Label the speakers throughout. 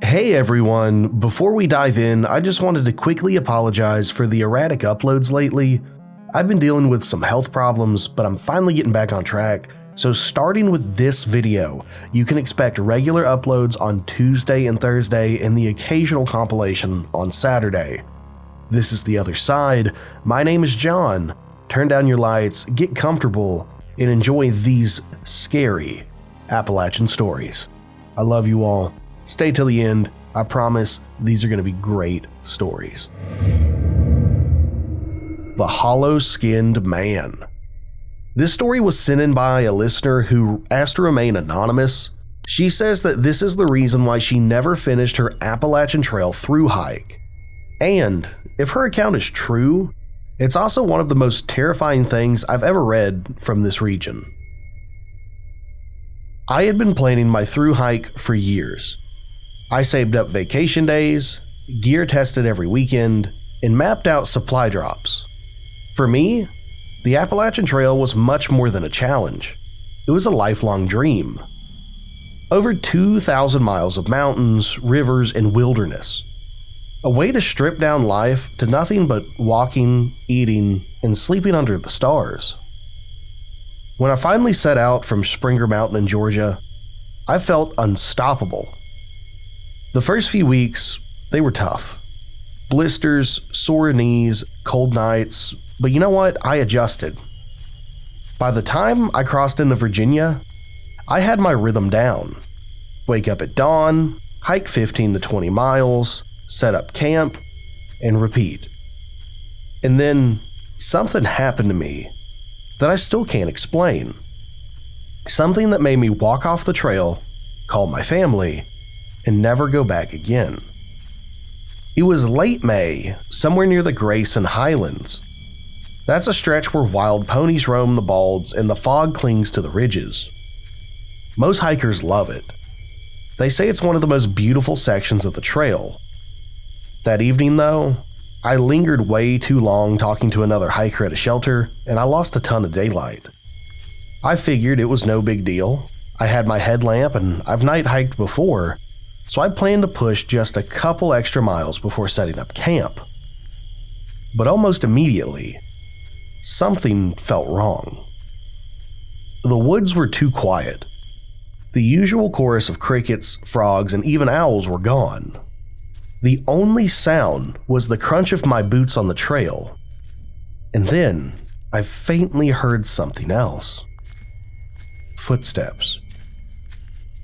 Speaker 1: Hey everyone, before we dive in, I just wanted to quickly apologize for the erratic uploads lately. I've been dealing with some health problems, but I'm finally getting back on track. So starting with this video, you can expect regular uploads on Tuesday and Thursday and the occasional compilation on Saturday. This is The Other Side. My name is John. Turn down your lights, get comfortable, and enjoy these scary Appalachian stories. I love you all. Stay till the end. I promise these are going to be great stories. The Hollow-Skinned Man. This story was sent in by a listener who asked to remain anonymous. She says that this is the reason why she never finished her Appalachian Trail through hike. And if her account is true, it's also one of the most terrifying things I've ever read from this region. I had been planning my through hike for years. I saved up vacation days, gear tested every weekend, and mapped out supply drops. For me, the Appalachian Trail was much more than a challenge. It was a lifelong dream. Over 2,000 miles of mountains, rivers, and wilderness. A way to strip down life to nothing but walking, eating, and sleeping under the stars. When I finally set out from Springer Mountain in Georgia, I felt unstoppable. The first few weeks, they were tough. Blisters, sore knees, cold nights, but you know what? I adjusted. By the time I crossed into Virginia, I had my rhythm down. Wake up at dawn, hike 15 to 20 miles, set up camp, and repeat. And then something happened to me that I still can't explain. Something that made me walk off the trail, call my family, and never go back again. It was late May, somewhere near the Grayson Highlands. That's a stretch where wild ponies roam the balds and the fog clings to the ridges. Most hikers love it. They say it's one of the most beautiful sections of the trail. That evening, though, I lingered way too long talking to another hiker at a shelter, and I lost a ton of daylight. I figured it was no big deal. I had my headlamp and I've night hiked before, so I planned to push just a couple extra miles before setting up camp. But almost immediately, something felt wrong. The woods were too quiet. The usual chorus of crickets, frogs, and even owls were gone. The only sound was the crunch of my boots on the trail. And then I faintly heard something else. Footsteps.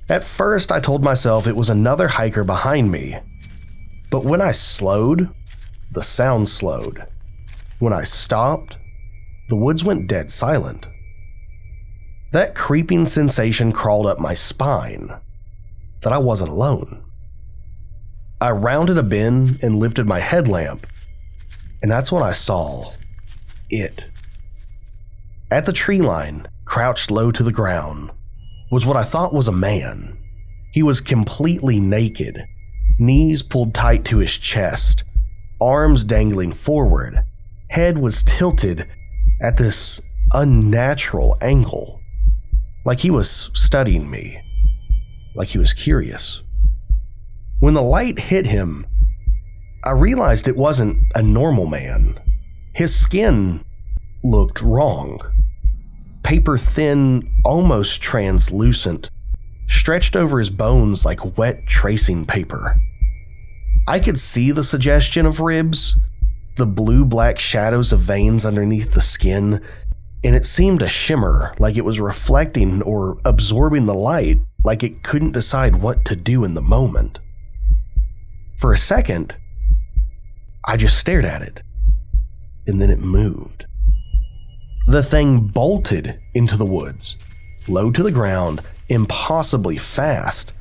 Speaker 1: At first, I told myself it was another hiker behind me. But when I slowed, the sound slowed. When I stopped, the woods went dead silent. That creeping sensation crawled up my spine, that I wasn't alone. I rounded a bend and lifted my headlamp, and that's when I saw it. At the tree line, crouched low to the ground, was what I thought was a man. He was completely naked, knees pulled tight to his chest, arms dangling forward, head was tilted at this unnatural angle, like he was studying me, like he was curious. When the light hit him, I realized it wasn't a normal man. His skin looked wrong. Paper thin, almost translucent, stretched over his bones like wet tracing paper. I could see the suggestion of ribs, the blue-black shadows of veins underneath the skin, and it seemed to shimmer like it was reflecting or absorbing the light, like it couldn't decide what to do in the moment. For a second, I just stared at it, and then it moved. The thing bolted into the woods, low to the ground, impossibly fast.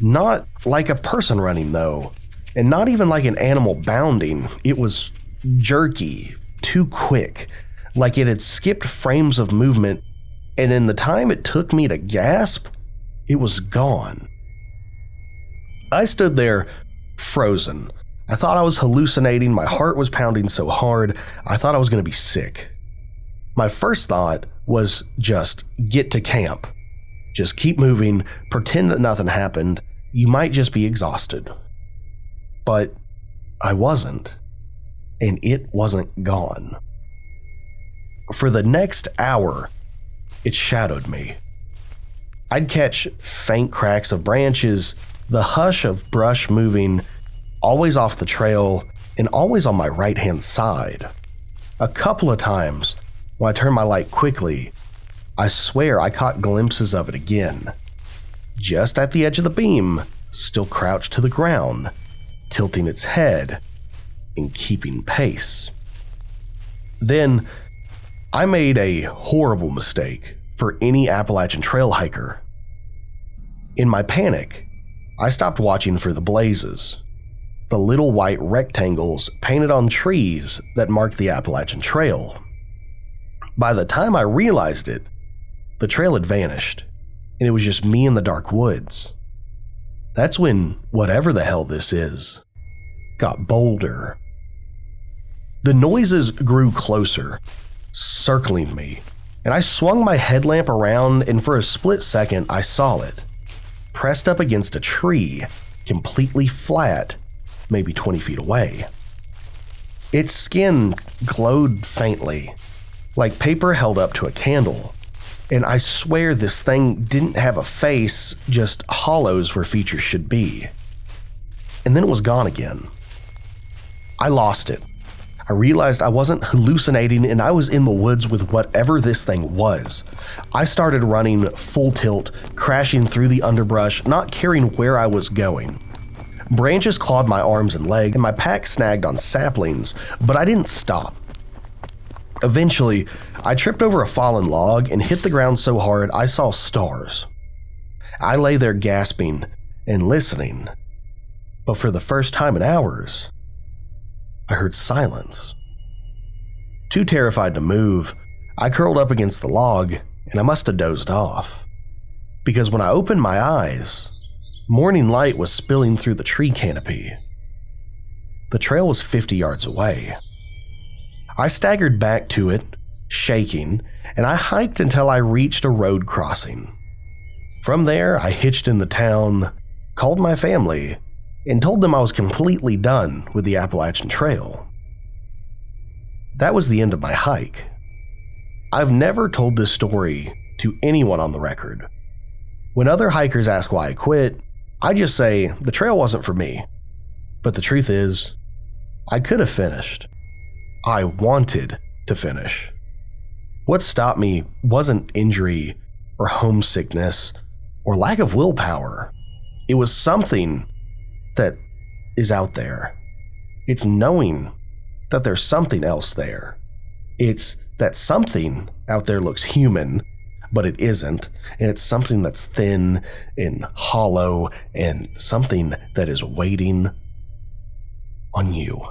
Speaker 1: Not like a person running, though, and not even like an animal bounding. It was jerky, too quick, like it had skipped frames of movement, and in the time it took me to gasp, it was gone. I stood there, frozen. I thought I was hallucinating. My heart was pounding so hard, I thought I was going to be sick. My first thought was just get to camp. Just keep moving, pretend that nothing happened. You might just be exhausted. But I wasn't, and it wasn't gone. For the next hour, it shadowed me. I'd catch faint cracks of branches, the hush of brush moving, always off the trail, and always on my right-hand side. A couple of times, when I turned my light quickly, I swear I caught glimpses of it again. Just at the edge of the beam, still crouched to the ground, tilting its head and keeping pace. Then, I made a horrible mistake for any Appalachian Trail hiker. In my panic, I stopped watching for the blazes, the little white rectangles painted on trees that marked the Appalachian Trail. By the time I realized it, the trail had vanished, and it was just me in the dark woods. That's when whatever the hell this is got bolder. The noises grew closer, circling me, and I swung my headlamp around, and for a split second I saw it, pressed up against a tree, completely flat, maybe 20 feet away. Its skin glowed faintly, like paper held up to a candle, and I swear this thing didn't have a face, just hollows where features should be. And then it was gone again. I lost it. I realized I wasn't hallucinating and I was in the woods with whatever this thing was. I started running full tilt, crashing through the underbrush, not caring where I was going. Branches clawed my arms and legs, and my pack snagged on saplings, but I didn't stop. Eventually, I tripped over a fallen log and hit the ground so hard I saw stars. I lay there gasping and listening, but for the first time in hours, I heard silence. Too terrified to move, I curled up against the log and I must have dozed off. Because when I opened my eyes, morning light was spilling through the tree canopy. The trail was 50 yards away. I staggered back to it, shaking, and I hiked until I reached a road crossing. From there, I hitched in the town, called my family, and told them I was completely done with the Appalachian Trail. That was the end of my hike. I've never told this story to anyone on the record. When other hikers ask why I quit, I just say the trail wasn't for me. But the truth is, I could have finished. I wanted to finish. What stopped me wasn't injury or homesickness or lack of willpower. It was something that is out there. It's knowing that there's something else there. It's that something out there looks human, but it isn't, and it's something that's thin and hollow and something that is waiting on you.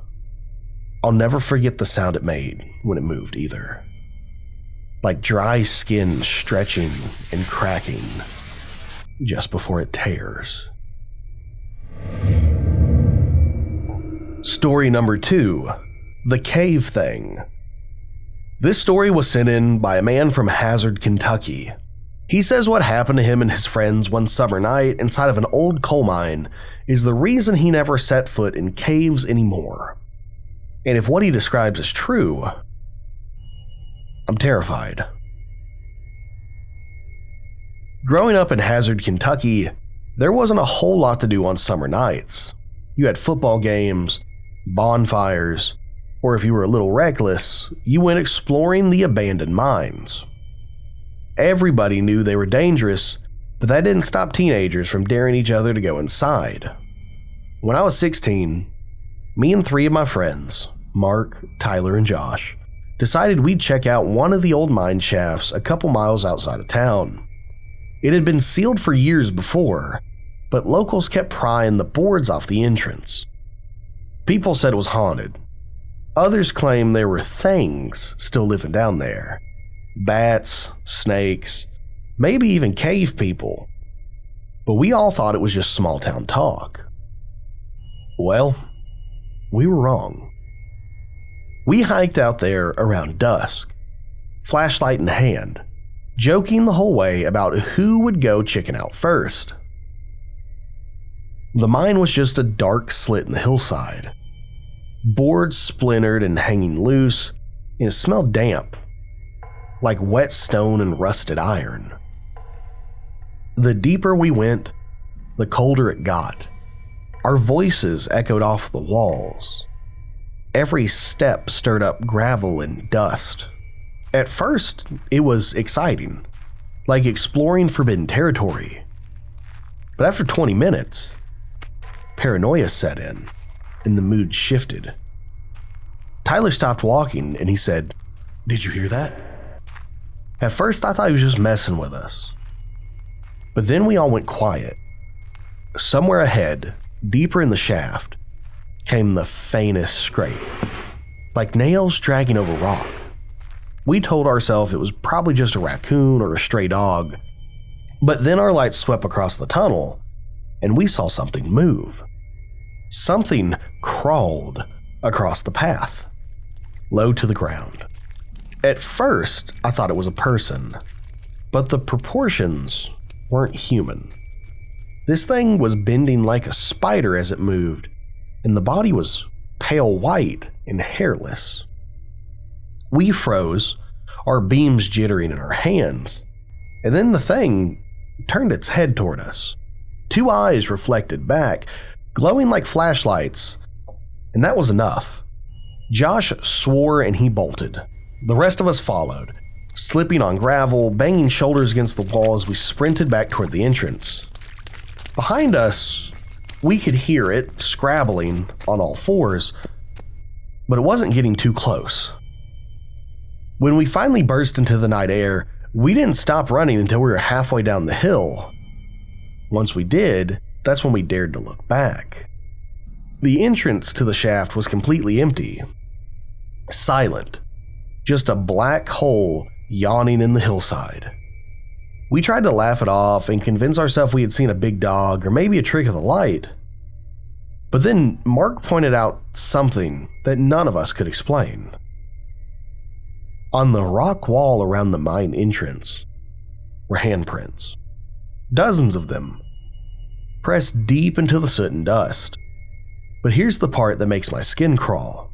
Speaker 1: I'll never forget the sound it made when it moved either. Like dry skin stretching and cracking just before it tears. Story number 2, the cave thing. This story was sent in by a man from Hazard, Kentucky. He says what happened to him and his friends one summer night inside of an old coal mine is the reason he never set foot in caves anymore. And if what he describes is true, I'm terrified. Growing up in Hazard, Kentucky, there wasn't a whole lot to do on summer nights. You had football games, bonfires, or if you were a little reckless, you went exploring the abandoned mines. Everybody knew they were dangerous, but that didn't stop teenagers from daring each other to go inside. When I was 16, me and 3 of my friends, Mark, Tyler, and Josh, decided we'd check out one of the old mine shafts a couple miles outside of town. It had been sealed for years before, but locals kept prying the boards off the entrance. People said it was haunted. Others claimed there were things still living down there. Bats, snakes, maybe even cave people. But we all thought it was just small town talk. Well, we were wrong. We hiked out there around dusk, flashlight in hand, joking the whole way about who would go chicken out first. The mine was just a dark slit in the hillside. Boards splintered and hanging loose, and it smelled damp, like wet stone and rusted iron. The deeper we went, the colder it got. Our voices echoed off the walls. Every step stirred up gravel and dust. At first, it was exciting, like exploring forbidden territory. But after 20 minutes, paranoia set in, and the mood shifted. Tyler stopped walking and he said, "Did you hear that?" At first, I thought he was just messing with us. But then we all went quiet. Somewhere ahead, deeper in the shaft, came the faintest scrape, like nails dragging over rock. We told ourselves it was probably just a raccoon or a stray dog, but then our lights swept across the tunnel, and we saw something move. Something crawled across the path, low to the ground. At first, I thought it was a person, but the proportions weren't human. This thing was bending like a spider as it moved, and the body was pale white and hairless. We froze, our beams jittering in our hands, and then the thing turned its head toward us. 2 eyes reflected back, glowing like flashlights, and that was enough. Josh swore and he bolted. The rest of us followed, slipping on gravel, banging shoulders against the wall as we sprinted back toward the entrance. Behind us, we could hear it scrabbling on all fours, but it wasn't getting too close. When we finally burst into the night air, we didn't stop running until we were halfway down the hill. Once we did, that's when we dared to look back. The entrance to the shaft was completely empty. Silent. Just a black hole yawning in the hillside. We tried to laugh it off and convince ourselves we had seen a big dog or maybe a trick of the light. But then Mark pointed out something that none of us could explain. On the rock wall around the mine entrance were handprints. Dozens of them, pressed deep into the soot and dust. But here's the part that makes my skin crawl.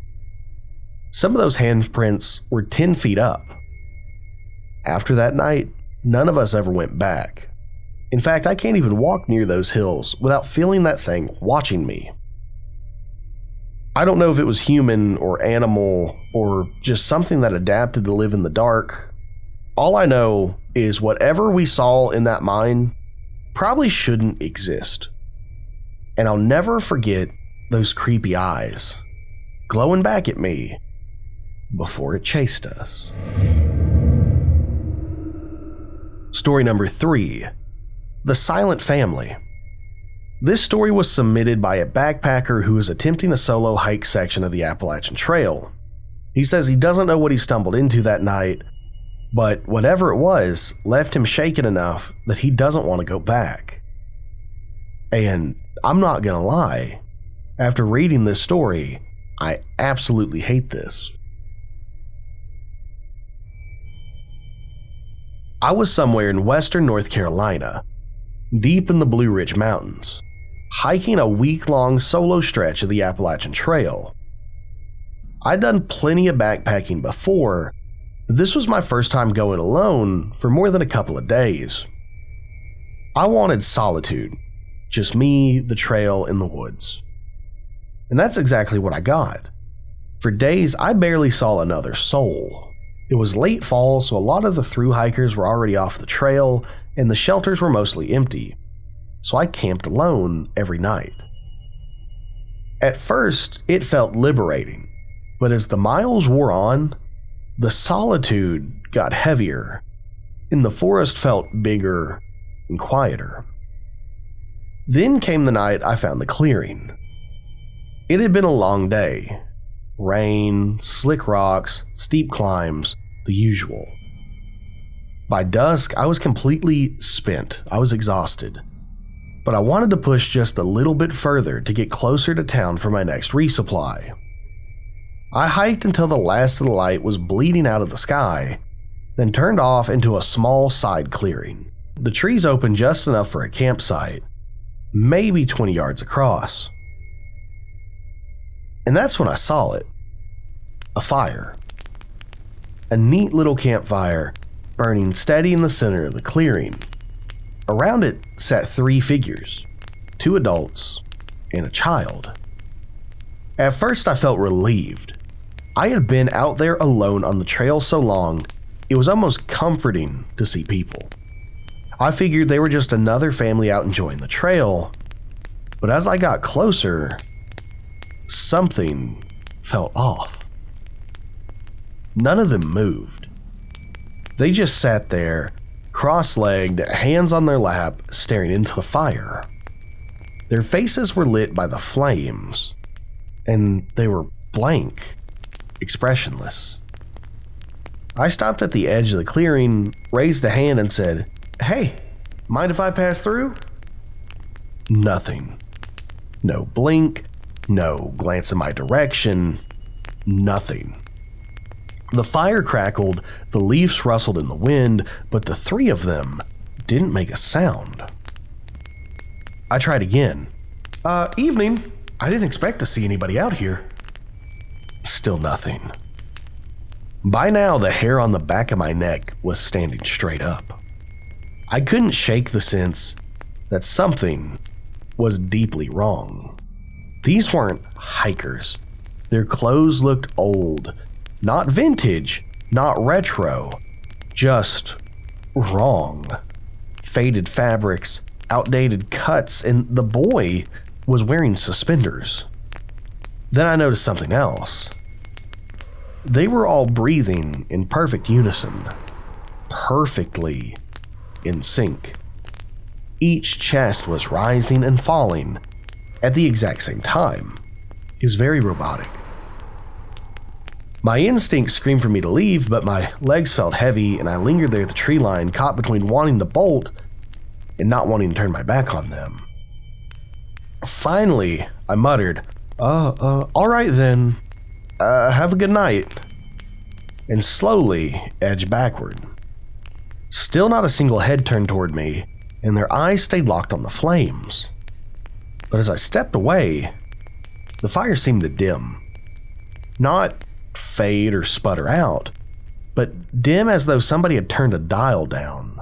Speaker 1: Some of those handprints were 10 feet up. After that night, none of us ever went back. In fact, I can't even walk near those hills without feeling that thing watching me. I don't know if it was human or animal or just something that adapted to live in the dark. All I know is whatever we saw in that mine probably shouldn't exist. And I'll never forget those creepy eyes glowing back at me before it chased us. Story number 3, The Silent Family. This story was submitted by a backpacker who was attempting a solo hike section of the Appalachian Trail. He says he doesn't know what he stumbled into that night, but whatever it was left him shaken enough that he doesn't want to go back. And I'm not gonna lie, after reading this story, I absolutely hate this. I was somewhere in western North Carolina, deep in the Blue Ridge Mountains, hiking a week-long solo stretch of the Appalachian Trail. I'd done plenty of backpacking before, but this was my first time going alone for more than a couple of days. I wanted solitude, just me, the trail, and the woods. And that's exactly what I got. For days, I barely saw another soul. It was late fall, so a lot of the thru hikers were already off the trail, and the shelters were mostly empty. So I camped alone every night. At first, it felt liberating, but as the miles wore on, the solitude got heavier, and the forest felt bigger and quieter. Then came the night I found the clearing. It had been a long day. Rain, slick rocks, steep climbs, the usual. By dusk, I was completely spent. I was exhausted. But I wanted to push just a little bit further to get closer to town for my next resupply. I hiked until the last of the light was bleeding out of the sky, then turned off into a small side clearing. The trees opened just enough for a campsite, maybe 20 yards across. And that's when I saw it. A fire. A neat little campfire burning steady in the center of the clearing. Around it sat 3 figures, 2 adults and a child. At first I felt relieved. I had been out there alone on the trail so long, it was almost comforting to see people. I figured they were just another family out enjoying the trail, but as I got closer, something felt off. None of them moved. They just sat there, cross-legged, hands on their lap, staring into the fire. Their faces were lit by the flames, and they were blank, expressionless. I stopped at the edge of the clearing, raised a hand, and said, "Hey, mind if I pass through?" Nothing. No blink, no glance in my direction, nothing. The fire crackled, the leaves rustled in the wind, but the 3 of them didn't make a sound. I tried again. Evening. I didn't expect to see anybody out here." Still nothing. By now, the hair on the back of my neck was standing straight up. I couldn't shake the sense that something was deeply wrong. These weren't hikers. Their clothes looked old. Not vintage, not retro, just wrong. Faded fabrics, outdated cuts, and the boy was wearing suspenders. Then I noticed something else. They were all breathing in perfect unison, perfectly in sync. Each chest was rising and falling at the exact same time. It was very robotic. My instincts screamed for me to leave, but my legs felt heavy and I lingered there at the tree line, caught between wanting to bolt and not wanting to turn my back on them. Finally, I muttered, all right then, have a good night, and slowly edged backward. Still not a single head turned toward me, and their eyes stayed locked on the flames. But as I stepped away, the fire seemed to dim. Not fade or sputter out, but dim as though somebody had turned a dial down.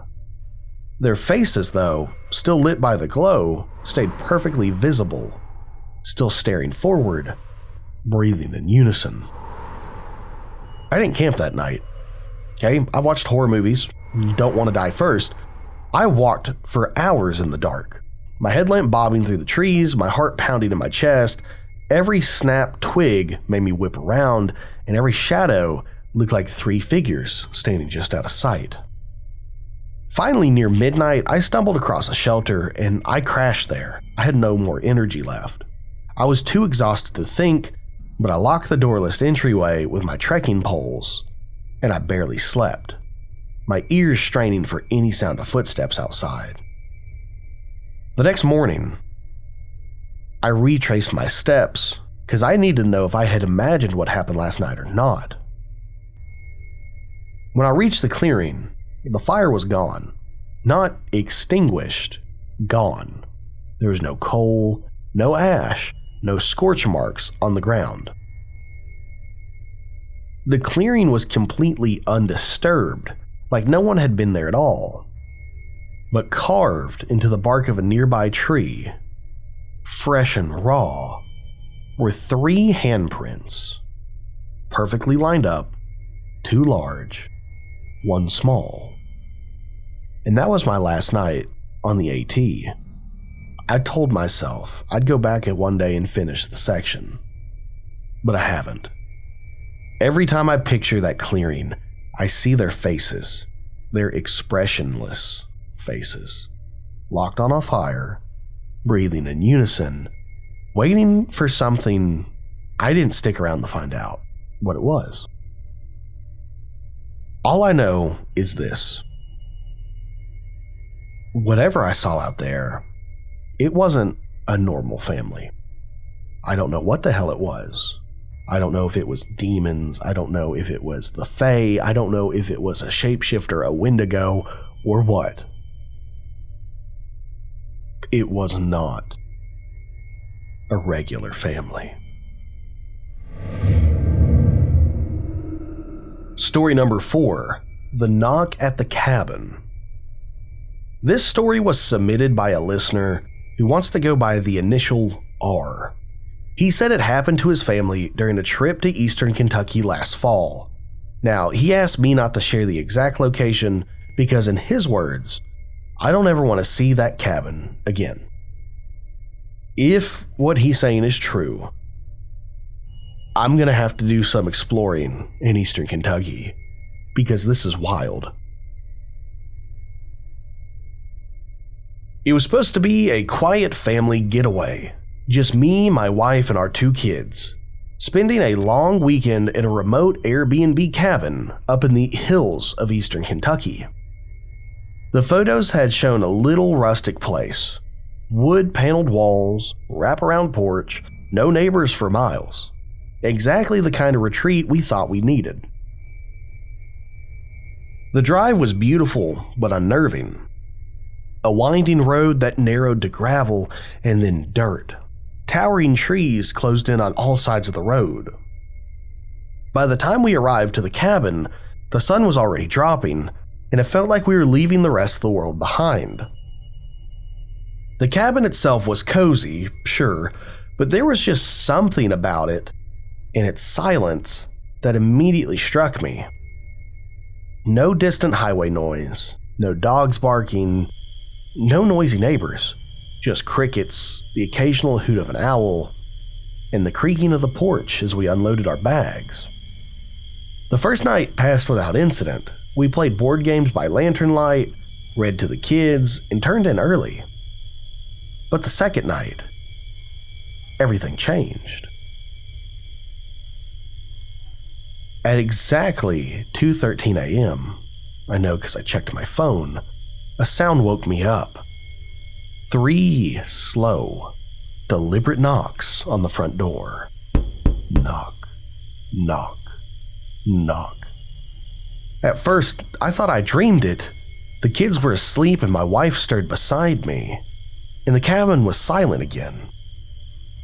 Speaker 1: Their faces, though, still lit by the glow, stayed perfectly visible, still staring forward, breathing in unison. I didn't camp that night. Okay, I've watched horror movies. Don't want to die first. I walked for hours in the dark, my headlamp bobbing through the trees, my heart pounding in my chest. Every snapped twig made me whip around, and every shadow looked like 3 figures standing just out of sight. Finally, near midnight, I stumbled across a shelter, and I crashed there. I had no more energy left. I was too exhausted to think, but I locked the doorless entryway with my trekking poles, and I barely slept, my ears straining for any sound of footsteps outside. The next morning, I retraced my steps because I needed to know if I had imagined what happened last night or not. When I reached the clearing, the fire was gone. Not extinguished, gone. There was no coal, no ash, no scorch marks on the ground. The clearing was completely undisturbed, like no one had been there at all. But carved into the bark of a nearby tree, fresh and raw, were 3 handprints, perfectly lined up, 2 large, 1 small. And that was my last night on the AT. I told myself I'd go back at one day and finish the section, but I haven't. Every time I picture that clearing, I see their faces, their expressionless faces, locked on a fire, breathing in unison, waiting for something I didn't stick around to find out what it was. All I know is this. Whatever I saw out there, it wasn't a normal family. I don't know what the hell it was. I don't know if it was demons. I don't know if it was the Fae. I don't know if it was a shapeshifter, a Wendigo, or what. it was not a regular family. Story number 4, the knock at the cabin. This story was submitted by a listener who wants to go by the initial R. He said it happened to his family during a trip to eastern Kentucky last fall. Now, he asked me not to share the exact location because, in his words, I don't ever want to see that cabin again. If what he's saying is true, I'm going to have to do some exploring in eastern Kentucky because this is wild. It was supposed to be a quiet family getaway. Just me, my wife, and our 2 kids, spending a long weekend in a remote Airbnb cabin up in the hills of eastern Kentucky. The photos had shown a little rustic place. Wood-paneled walls, wraparound porch, no neighbors for miles. Exactly the kind of retreat we thought we needed. The drive was beautiful but unnerving. A winding road that narrowed to gravel and then dirt. Towering trees closed in on all sides of the road. By the time we arrived to the cabin, the sun was already dropping, and it felt like we were leaving the rest of the world behind. The cabin itself was cozy, sure, but there was just something about it, and its silence, that immediately struck me. No distant highway noise, no dogs barking, no noisy neighbors. Just crickets, the occasional hoot of an owl, and the creaking of the porch as we unloaded our bags. The first night passed without incident. We played board games by lantern light, read to the kids, and turned in early. But the second night, everything changed. At exactly 2:13 a.m., I know because I checked my phone, a sound woke me up. 3 slow, deliberate knocks on the front door. Knock, knock, knock. At first, I thought I dreamed it. The kids were asleep and my wife stirred beside me, and the cabin was silent again.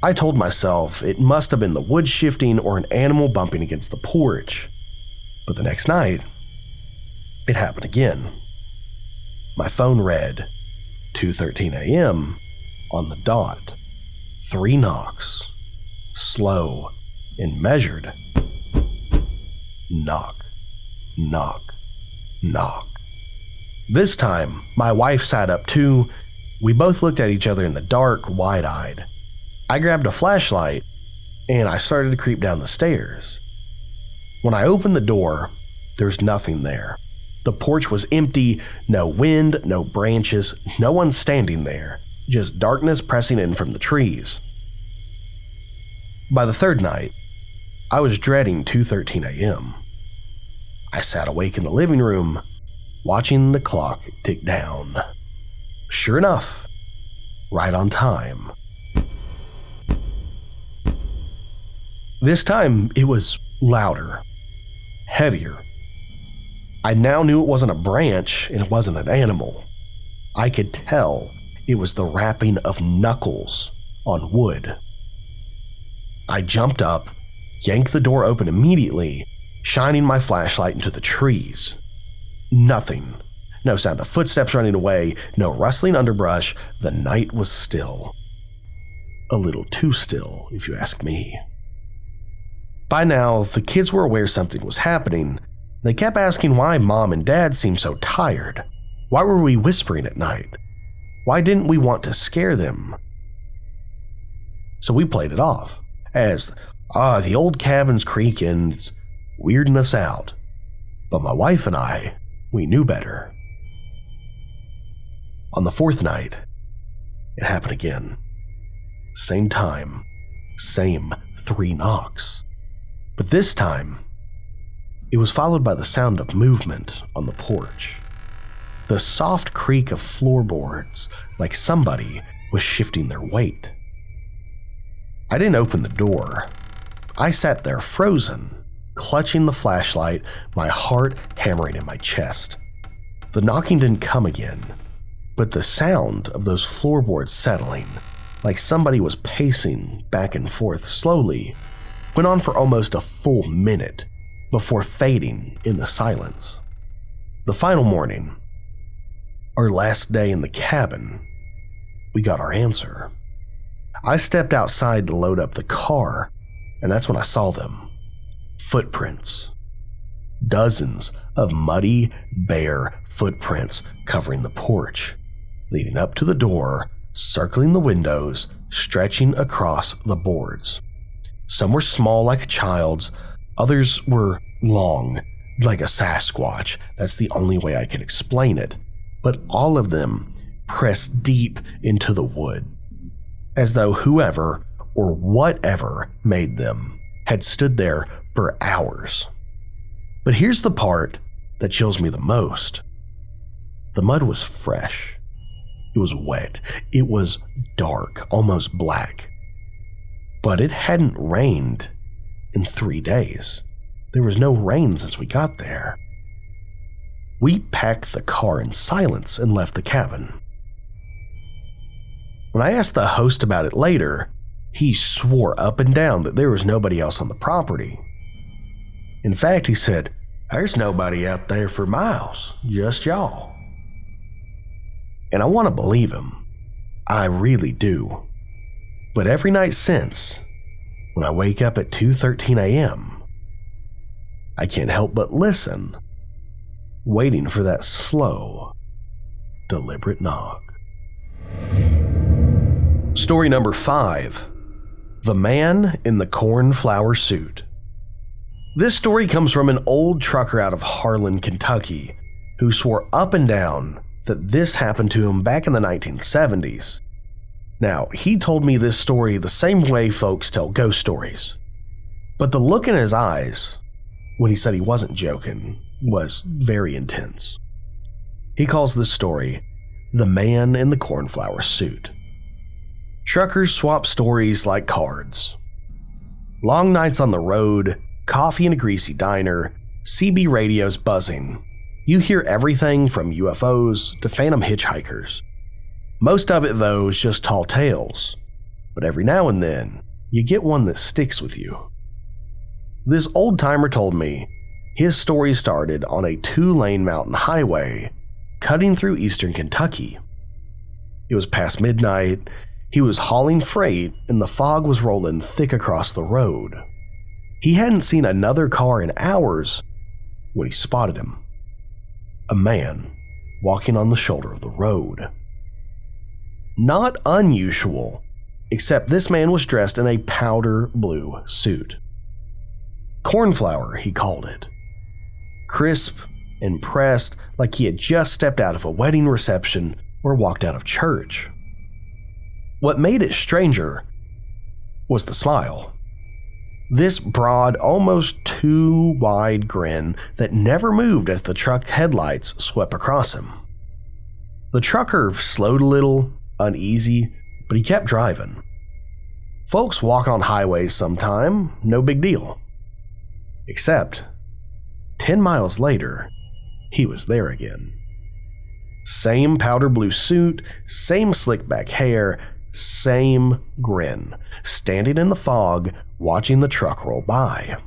Speaker 1: I told myself it must have been the wood shifting or an animal bumping against the porch. But the next night, it happened again. My phone read 2:13 a.m. on the dot. 3 knocks, slow and measured. Knock, knock, knock. This time, my wife sat up too. We both looked at each other in the dark, wide-eyed. I grabbed a flashlight and I started to creep down the stairs. When I opened the door, there's nothing there. The porch was empty, no wind, no branches, no one standing there, just darkness pressing in from the trees. By the third night, I was dreading 2:13 a.m. I sat awake in the living room, watching the clock tick down. Sure enough, right on time. This time, it was louder, heavier. I now knew it wasn't a branch and it wasn't an animal. I could tell it was the rapping of knuckles on wood. I jumped up, yanked the door open immediately, shining my flashlight into the trees. Nothing. No sound of footsteps running away, no rustling underbrush. The night was still. A little too still, if you ask me. By now, the kids were aware something was happening. They kept asking why Mom and Dad seemed so tired. Why were we whispering at night? Why didn't we want to scare them? So we played it off as, the old cabin's creaking, it's weirding us out. But my wife and I, we knew better. On the 4th night, it happened again. Same time, same 3 knocks. But this time, it was followed by the sound of movement on the porch. The soft creak of floorboards, like somebody was shifting their weight. I didn't open the door. I sat there frozen, clutching the flashlight, my heart hammering in my chest. The knocking didn't come again. but the sound of those floorboards settling, like somebody was pacing back and forth slowly, went on for almost a full minute before fading in the silence. The final morning, our last day in the cabin, we got our answer. I stepped outside to load up the car, and that's when I saw them. Footprints. Dozens of muddy, bare footprints covering the porch, leading up to the door, circling the windows, stretching across the boards. Some were small like a child's, others were long like a Sasquatch. That's the only way I can explain it. But all of them pressed deep into the wood, as though whoever or whatever made them had stood there for hours. But here's the part that chills me the most. The mud was fresh. It was wet. It was dark, almost black. But it hadn't rained in 3 days. There was no rain since we got there. We packed the car in silence and left the cabin. When I asked the host about it later, he swore up and down that there was nobody else on the property. In fact, he said, "There's nobody out there for miles, just y'all." And I want to believe him. I really do. But every night since, when I wake up at 2:13 a.m., I can't help but listen, waiting for that slow, deliberate knock. Story number 5. The Man in the Cornflower Suit. This story comes from an old trucker out of Harlan, Kentucky, who swore up and down that this happened to him back in the 1970s. Now, he told me this story the same way folks tell ghost stories, but the look in his eyes when he said he wasn't joking was very intense. He calls this story The Man in the Cornflower Suit. Truckers swap stories like cards. Long nights on the road, coffee in a greasy diner, CB radios buzzing. You hear everything from UFOs to phantom hitchhikers. Most of it, though, is just tall tales, but every now and then, you get one that sticks with you. This old-timer told me his story started on a 2-lane mountain highway cutting through eastern Kentucky. It was past midnight, he was hauling freight, and the fog was rolling thick across the road. He hadn't seen another car in hours when he spotted him. A man walking on the shoulder of the road. Not unusual, except this man was dressed in a powder blue suit. Cornflower, he called it. Crisp and pressed like he had just stepped out of a wedding reception or walked out of church. What made it stranger was the smile. This broad, almost too wide grin that never moved as the truck headlights swept across him. The trucker slowed a little, uneasy, but he kept driving. Folks walk on highways sometime, no big deal. Except, 10 miles later, he was there again. Same powder blue suit, same slick back hair, same grin, standing in the fog, watching the truck roll by.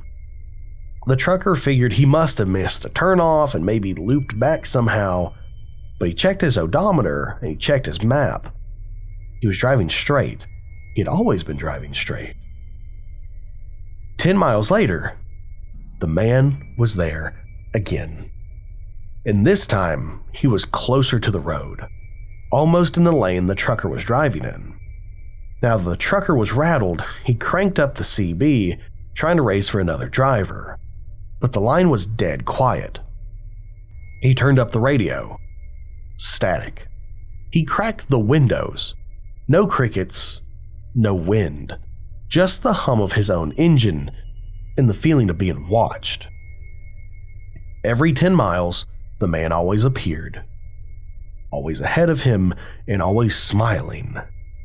Speaker 1: The trucker figured he must have missed a turnoff and maybe looped back somehow, but he checked his odometer and he checked his map. He was driving straight. He had always been driving straight. 10 miles later, the man was there again. And this time, he was closer to the road, almost in the lane the trucker was driving in. Now the trucker was rattled, he cranked up the CB, trying to race for another driver. But the line was dead quiet. He turned up the radio. Static. He cracked the windows. No crickets, no wind. Just the hum of his own engine and the feeling of being watched. Every 10 miles, the man always appeared. Always ahead of him and always smiling.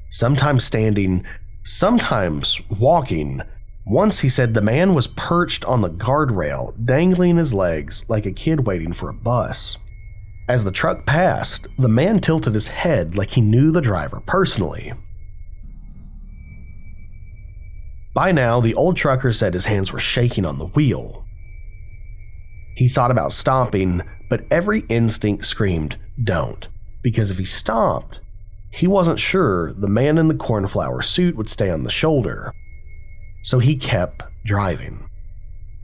Speaker 1: Sometimes standing, sometimes walking. Once he said the man was perched on the guardrail, dangling his legs like a kid waiting for a bus. As the truck passed, the man tilted his head like he knew the driver personally. By now, the old trucker said his hands were shaking on the wheel. He thought about stopping, but every instinct screamed, "Don't," because if he stopped, he wasn't sure the man in the cornflower suit would stay on the shoulder. So he kept driving.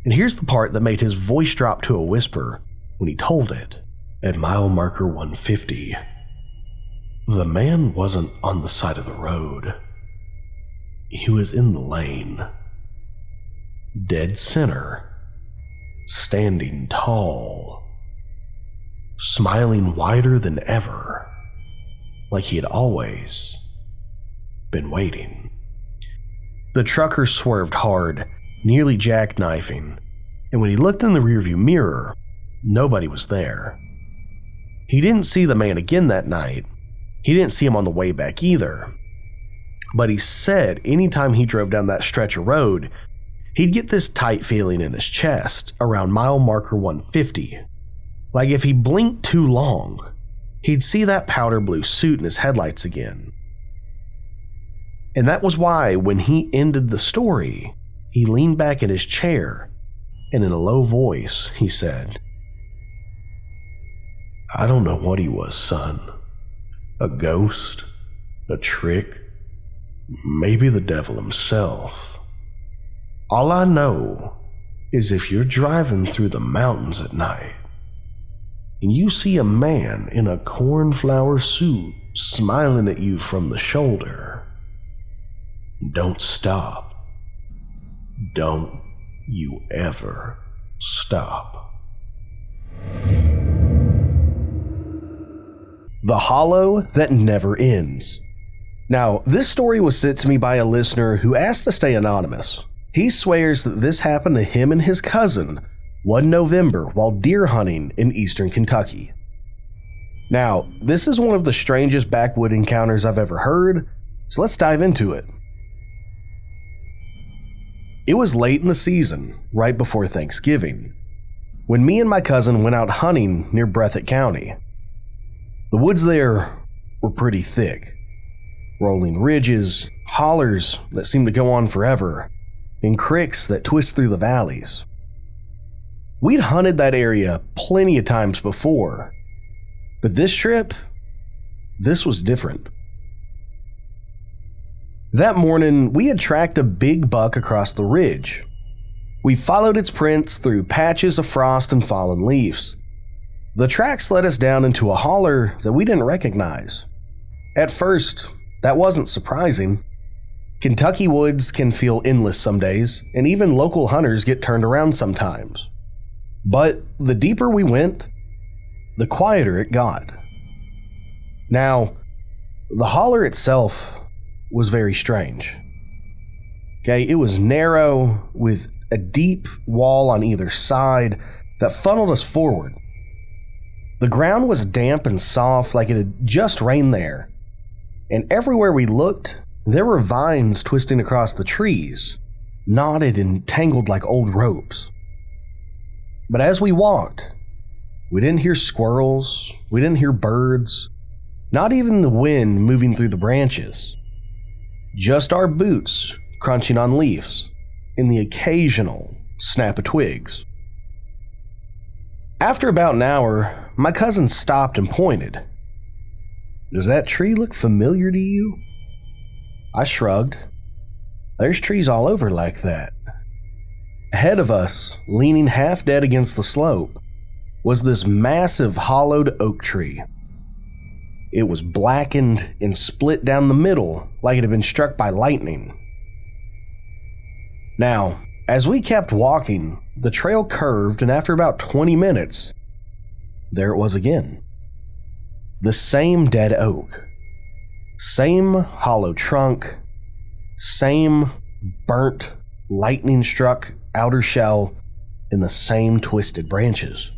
Speaker 1: And here's the part that made his voice drop to a whisper when he told it. At mile marker 150, the man wasn't on the side of the road. He was in the lane. Dead center. Standing tall. Smiling wider than ever. Like he had always been waiting. The trucker swerved hard, nearly jackknifing, and when he looked in the rearview mirror, nobody was there. He didn't see the man again that night. He didn't see him on the way back either. But he said anytime he drove down that stretch of road, he'd get this tight feeling in his chest around mile marker 150. Like if he blinked too long, he'd see that powder blue suit in his headlights again. And that was why when he ended the story, he leaned back in his chair and in a low voice, he said, "I don't know what he was, son. A ghost? A trick? Maybe the devil himself. All I know is if you're driving through the mountains at night and you see a man in a cornflower suit smiling at you from the shoulder, don't stop. Don't you ever stop." The Hollow That Never Ends. Now, this story was sent to me by a listener who asked to stay anonymous. He swears that this happened to him and his cousin one November while deer hunting in eastern Kentucky. Now, this is one of the strangest backwood encounters I've ever heard, so let's dive into it. It was late in the season, right before Thanksgiving, when me and my cousin went out hunting near Breathitt County. The woods there were pretty thick. Rolling ridges, hollers that seemed to go on forever, and creeks that twist through the valleys. We'd hunted that area plenty of times before, but this trip, this was different. That morning, we had tracked a big buck across the ridge. We followed its prints through patches of frost and fallen leaves. The tracks led us down into a holler that we didn't recognize. At first, that wasn't surprising. Kentucky woods can feel endless some days, and even local hunters get turned around sometimes. But the deeper we went, the quieter it got. Now, the holler itself was very strange. Okay, it was narrow with a deep wall on either side that funneled us forward. The ground was damp and soft like it had just rained there, and everywhere we looked, there were vines twisting across the trees, knotted and tangled like old ropes. But as we walked, we didn't hear squirrels, we didn't hear birds, not even the wind moving through the branches. Just our boots crunching on leaves, and the occasional snap of twigs. After about an hour, my cousin stopped and pointed. "Does that tree look familiar to you?" I shrugged. There's trees all over like that. Ahead of us, leaning half dead against the slope, was this massive hollowed oak tree. It was blackened and split down the middle like it had been struck by lightning. Now, as we kept walking, the trail curved, and after about 20 minutes, there it was again. The same dead oak. Same hollow trunk. Same burnt, lightning-struck outer shell, and the same twisted branches.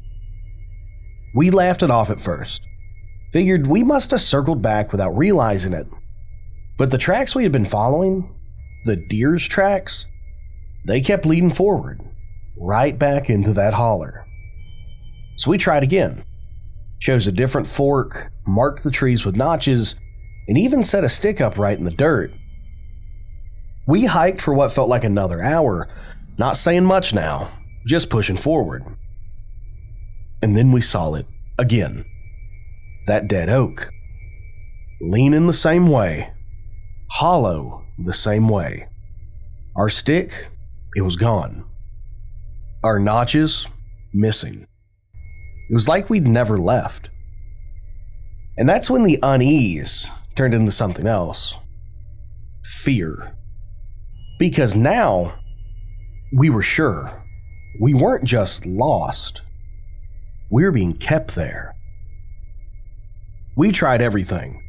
Speaker 1: We laughed it off at first. Figured we must have circled back without realizing it. But the tracks we had been following, the deer's tracks, they kept leading forward, right back into that holler. So we tried again. chose a different fork, marked the trees with notches, and even set a stick upright in the dirt. We hiked for what felt like another hour, not saying much now, just pushing forward. And then we saw it again. That dead oak. Leaning the same way. Hollow the same way. Our stick, it was gone. Our notches, missing. It was like we'd never left. And that's when the unease turned into something else. Fear. Because now, we were sure. We weren't just lost. We were being kept there. We tried everything.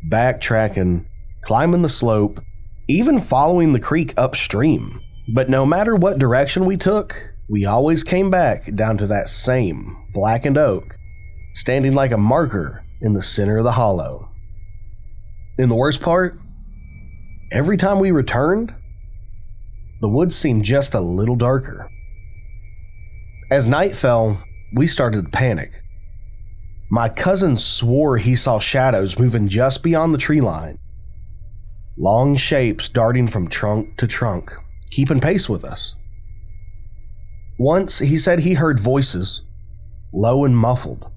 Speaker 1: Backtracking, climbing the slope, even following the creek upstream. But no matter what direction we took, we always came back down to that same blackened oak, standing like a marker in the center of the hollow. And the worst part, every time we returned, the woods seemed just a little darker. As night fell, we started to panic. My cousin swore he saw shadows moving just beyond the tree line. Long shapes darting from trunk to trunk, keeping pace with us. Once he said he heard voices, low and muffled,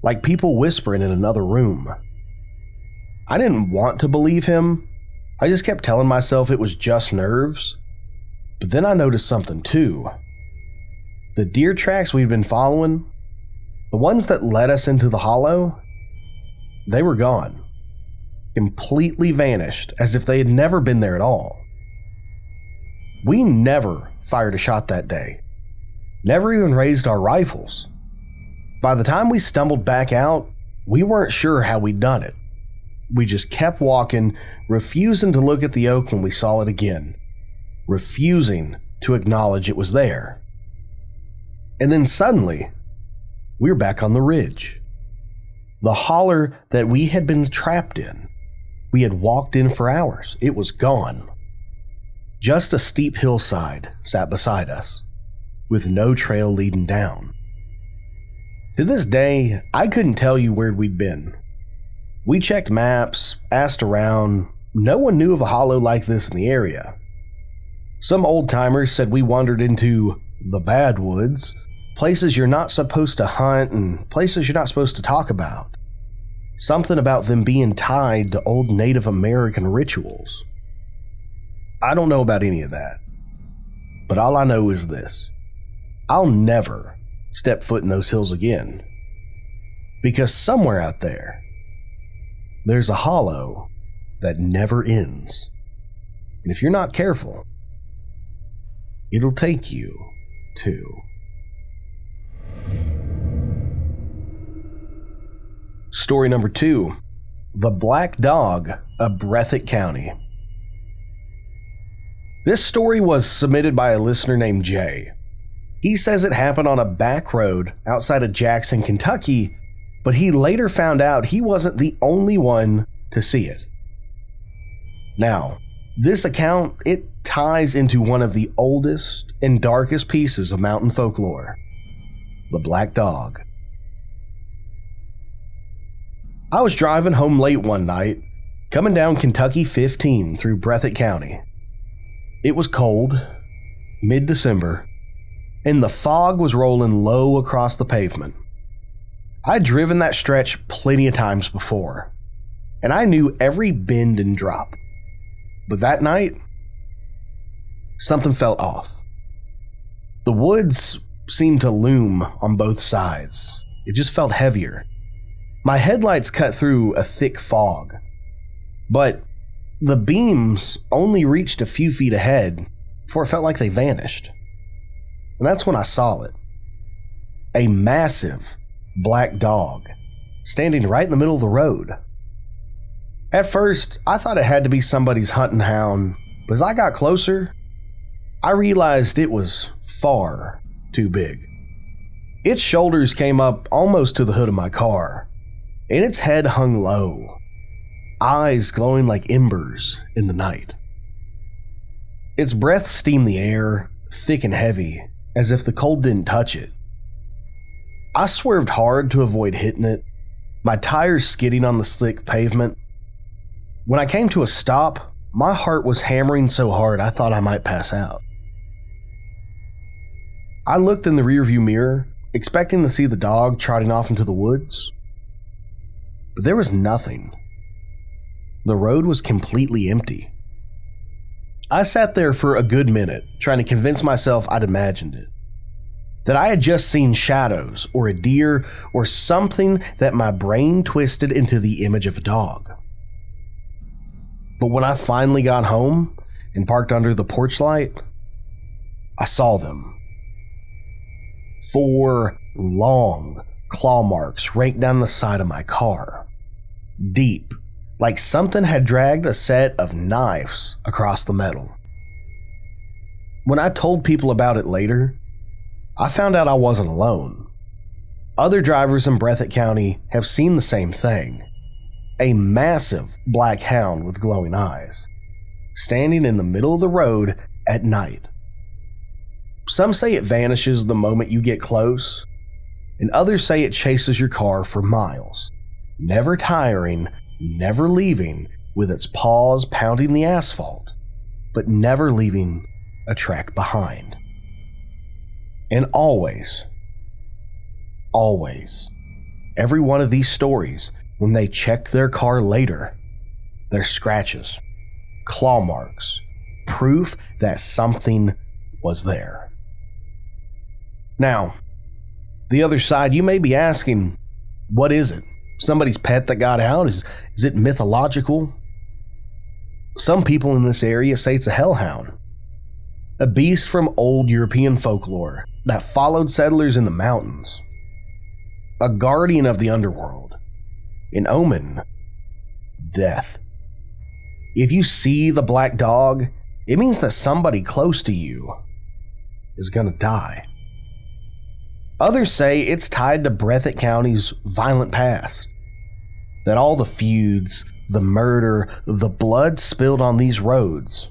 Speaker 1: like people whispering in another room. I didn't want to believe him. I just kept telling myself it was just nerves. But then I noticed something too. The deer tracks we'd been following, the ones that led us into the hollow, they were gone. Completely vanished, as if they had never been there at all. We never fired a shot that day. Never even raised our rifles. By the time we stumbled back out, we weren't sure how we'd done it. We just kept walking, refusing to look at the oak when we saw it again. Refusing to acknowledge it was there. And then suddenly, we were back on the ridge. The holler that we had been trapped in. We had walked in for hours. It was gone. Just a steep hillside sat beside us, with no trail leading down. To this day, I couldn't tell you where we'd been. We checked maps, asked around. No one knew of a hollow like this in the area. Some old-timers said we wandered into the bad woods, places you're not supposed to hunt and places you're not supposed to talk about. Something about them being tied to old Native American rituals. I don't know about any of that, but all I know is this. I'll never step foot in those hills again, because somewhere out there, there's a hollow that never ends. And if you're not careful, it'll take you to. Story number 2, The Black Dog of Breathitt County. This story was submitted by a listener named Jay. He says it happened on a back road outside of Jackson, Kentucky, but he later found out he wasn't the only one to see it. Now, this account, it ties into one of the oldest and darkest pieces of mountain folklore, the Black Dog. I was driving home late one night, coming down Kentucky 15 through Breathitt County. It was cold, mid-December, and the fog was rolling low across the pavement. I'd driven that stretch plenty of times before, and I knew every bend and drop. But that night, something felt off. The woods seemed to loom on both sides. It just felt heavier. My headlights cut through a thick fog, but the beams only reached a few feet ahead before it felt like they vanished. And that's when I saw it. A massive black dog standing right in the middle of the road. At first, I thought it had to be somebody's hunting hound, but as I got closer, I realized it was far too big. Its shoulders came up almost to the hood of my car, and its head hung low, eyes glowing like embers in the night. Its breath steamed the air, thick and heavy, as if the cold didn't touch it. I swerved hard to avoid hitting it, my tires skidding on the slick pavement. When I came to a stop, my heart was hammering so hard I thought I might pass out. I looked in the rearview mirror, expecting to see the dog trotting off into the woods, but there was nothing. The road was completely empty. I sat there for a good minute, trying to convince myself I'd imagined it, that I had just seen shadows or a deer or something that my brain twisted into the image of a dog. But when I finally got home and parked under the porch light, I saw them. 4 long claw marks raked down the side of my car, deep, like something had dragged a set of knives across the metal. When I told people about it later, I found out I wasn't alone. Other drivers in Breathitt County have seen the same thing. A massive black hound with glowing eyes, standing in the middle of the road at night. Some say it vanishes the moment you get close, and others say it chases your car for miles, never tiring, never leaving, with its paws pounding the asphalt, but never leaving a track behind. And always, every one of these stories, when they check their car later, there's scratches, claw marks, proof that something was there. Now, the other side, you may be asking, what is it? Somebody's pet that got out? Is it mythological? Some people in this area say it's a hellhound, a beast from old European folklore that followed settlers in the mountains, a guardian of the underworld, an omen, death. If you see the black dog, it means that somebody close to you is gonna die. Others say it's tied to Breathitt County's violent past, that all the feuds, the murder, the blood spilled on these roads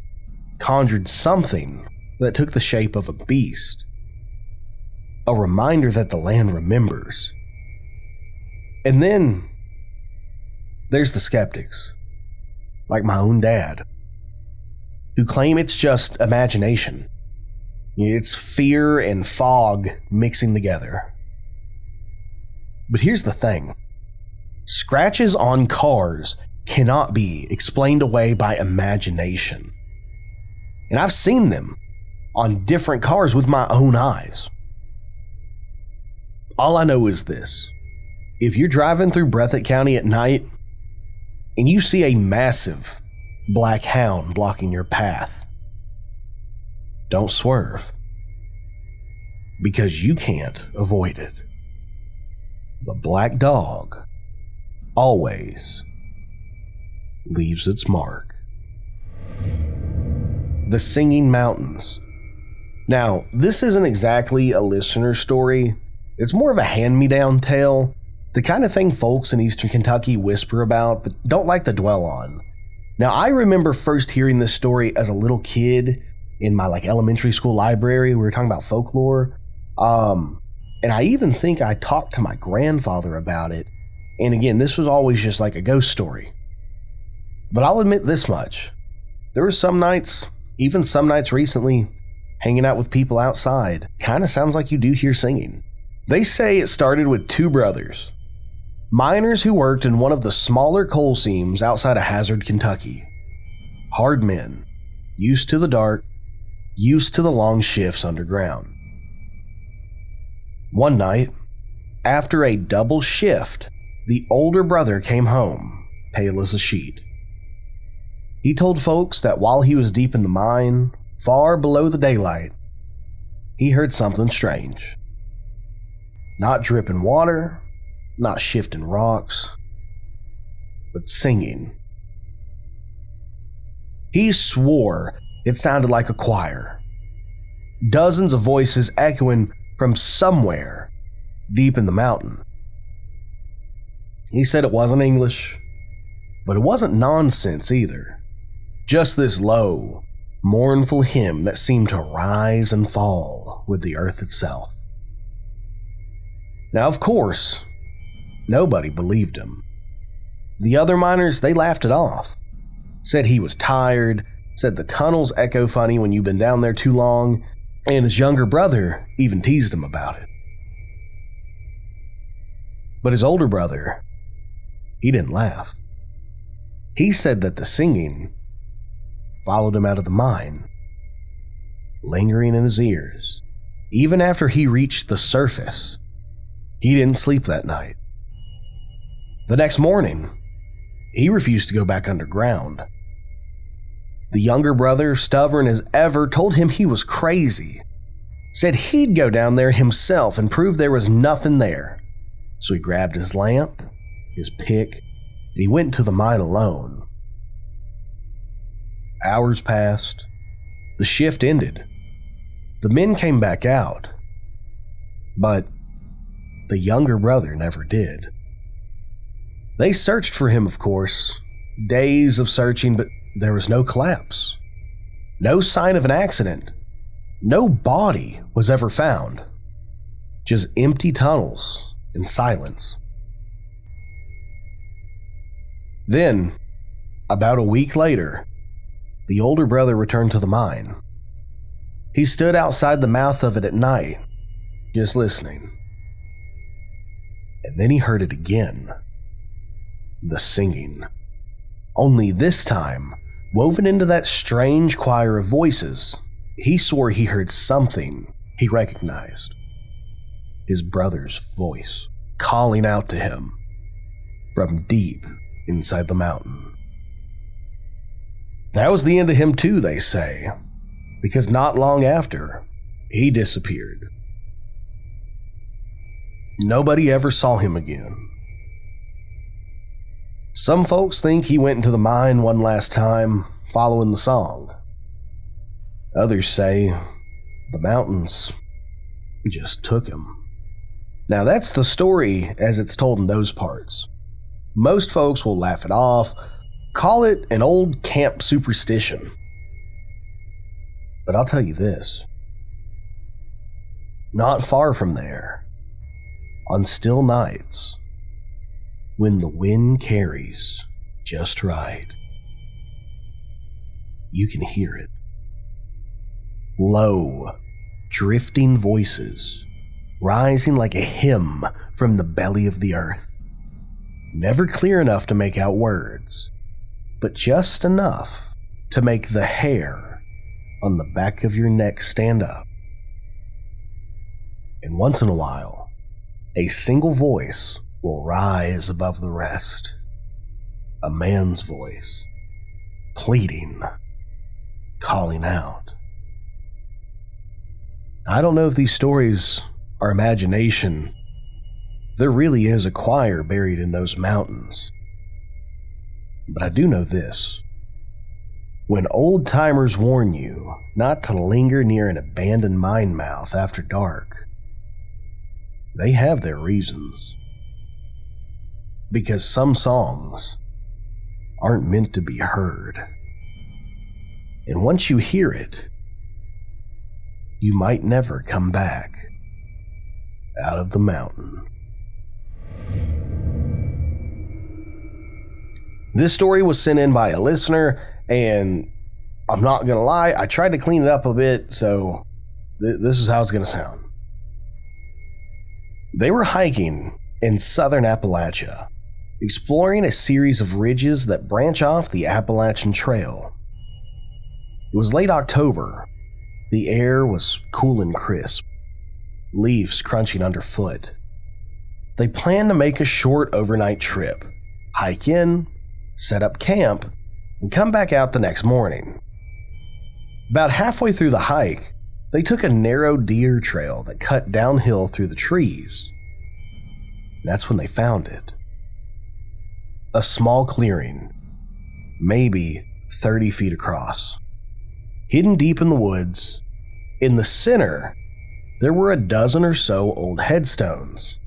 Speaker 1: conjured something that took the shape of a beast, a reminder that the land remembers. And then there's the skeptics, like my own dad, who claim it's just imagination. It's fear and fog mixing together. But here's the thing. Scratches on cars cannot be explained away by imagination. And I've seen them on different cars with my own eyes. All I know is this. If you're driving through Breathitt County at night and you see a massive black hound blocking your path, don't swerve, because you can't avoid it. The black dog always leaves its mark. The Singing Mountains. Now, this isn't exactly a listener story. It's more of a hand-me-down tale, the kind of thing folks in eastern Kentucky whisper about but don't like to dwell on. Now, I remember first hearing this story as a little kid in my elementary school library. We were talking about folklore. And I even think I talked to my grandfather about it. And again, this was always just like a ghost story. But I'll admit this much. There were some nights, even some nights recently, hanging out with people outside. Kind of sounds like you do hear singing. They say it started with 2 brothers, miners who worked in one of the smaller coal seams outside of Hazard, Kentucky. Hard men, used to the dark, used to the long shifts underground. One night, after a double shift, the older brother came home, pale as a sheet. He told folks that while he was deep in the mine, far below the daylight, he heard something strange. Not dripping water, not shifting rocks, but singing. He swore it sounded like a choir. Dozens of voices echoing from somewhere deep in the mountain. He said it wasn't English, but it wasn't nonsense either. Just this low, mournful hymn that seemed to rise and fall with the earth itself. Now, of course, nobody believed him. The other miners, they laughed it off. Said he was tired, said the tunnels echo funny when you've been down there too long, and his younger brother even teased him about it. But his older brother, he didn't laugh. He said that the singing followed him out of the mine, lingering in his ears, even after he reached the surface. He didn't sleep that night. The next morning, he refused to go back underground. The younger brother, stubborn as ever, told him he was crazy. Said he'd go down there himself and prove there was nothing there. So he grabbed his lamp, his pick, and he went to the mine alone. Hours passed. The shift ended. The men came back out. But the younger brother never did. They searched for him, of course. Days of searching, but there was no collapse. No sign of an accident. No body was ever found. Just empty tunnels and silence. Then, about a week later, the older brother returned to the mine. He stood outside the mouth of it at night, just listening. And then he heard it again. The singing. Only this time, woven into that strange choir of voices, he swore he heard something he recognized. His brother's voice, calling out to him from deep inside the mountain. That was the end of him too, they say, because not long after, he disappeared. Nobody ever saw him again. Some folks think he went into the mine one last time, following the song. Others say the mountains just took him. Now that's the story as it's told in those parts. Most folks will laugh it off, call it an old camp superstition. But I'll tell you this. Not far from there, on still nights, when the wind carries just right, you can hear it. Low, drifting voices, rising like a hymn from the belly of the earth. Never clear enough to make out words, but just enough to make the hair on the back of your neck stand up. And once in a while, a single voice will rise above the rest. A man's voice, pleading, calling out. I don't know if these stories are imagination. There really is a choir buried in those mountains. But I do know this. When old-timers warn you not to linger near an abandoned mine mouth after dark, they have their reasons. Because some songs aren't meant to be heard. And once you hear it, you might never come back out of the mountain. This story was sent in by a listener, and I'm not gonna lie, I tried to clean it up a bit, so this is how it's gonna sound. They were hiking in southern Appalachia, exploring a series of ridges that branch off the Appalachian Trail. It was late October. The air was cool and crisp, leaves crunching underfoot. They planned to make a short overnight trip, hike in, set up camp, and come back out the next morning. About halfway through the hike, they took a narrow deer trail that cut downhill through the trees. That's when they found it. A small clearing, maybe 30 feet across. Hidden deep in the woods, in the center, there were a dozen or so old headstones.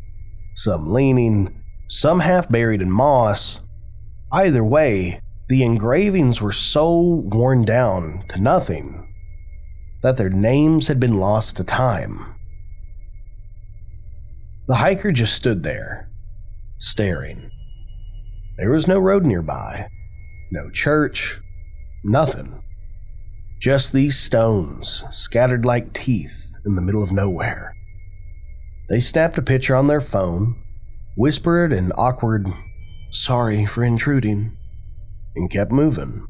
Speaker 1: Some leaning, some half buried in moss. Either way, the engravings were so worn down to nothing that their names had been lost to time. The hiker just stood there, staring. There was no road nearby, no church, nothing. Just these stones scattered like teeth in the middle of nowhere. They snapped a picture on their phone, whispered an awkward, "Sorry for intruding," and kept moving.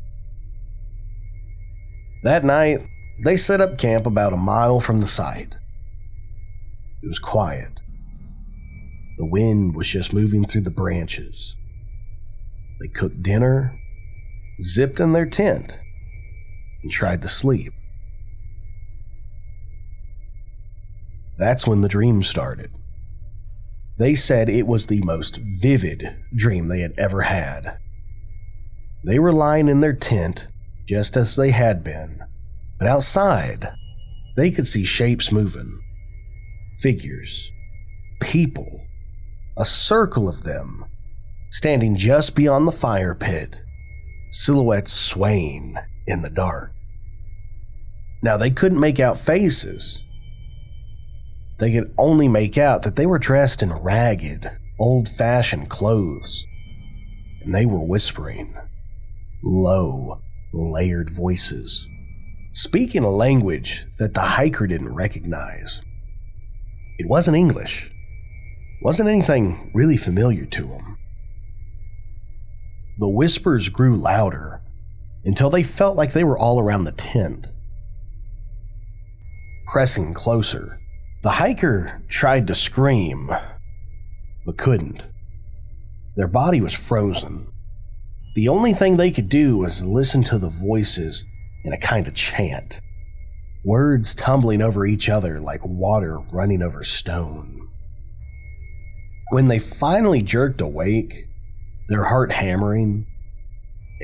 Speaker 1: That night, they set up camp about a mile from the site. It was quiet. The wind was just moving through the branches. They cooked dinner, zipped in their tent, and tried to sleep. That's when the dream started. They said it was the most vivid dream they had ever had. They were lying in their tent just as they had been, but outside, they could see shapes moving. Figures, people, a circle of them, standing just beyond the fire pit, silhouettes swaying in the dark. Now, they couldn't make out faces. They could only make out that they were dressed in ragged, old-fashioned clothes, and they were whispering, low, layered voices, speaking a language that the hiker didn't recognize. It wasn't English. It wasn't anything really familiar to him. The whispers grew louder until they felt like they were all around the tent. Pressing closer, the hiker tried to scream, but couldn't. Their body was frozen. The only thing they could do was listen to the voices in a kind of chant, words tumbling over each other like water running over stone. When they finally jerked awake, their heart hammering,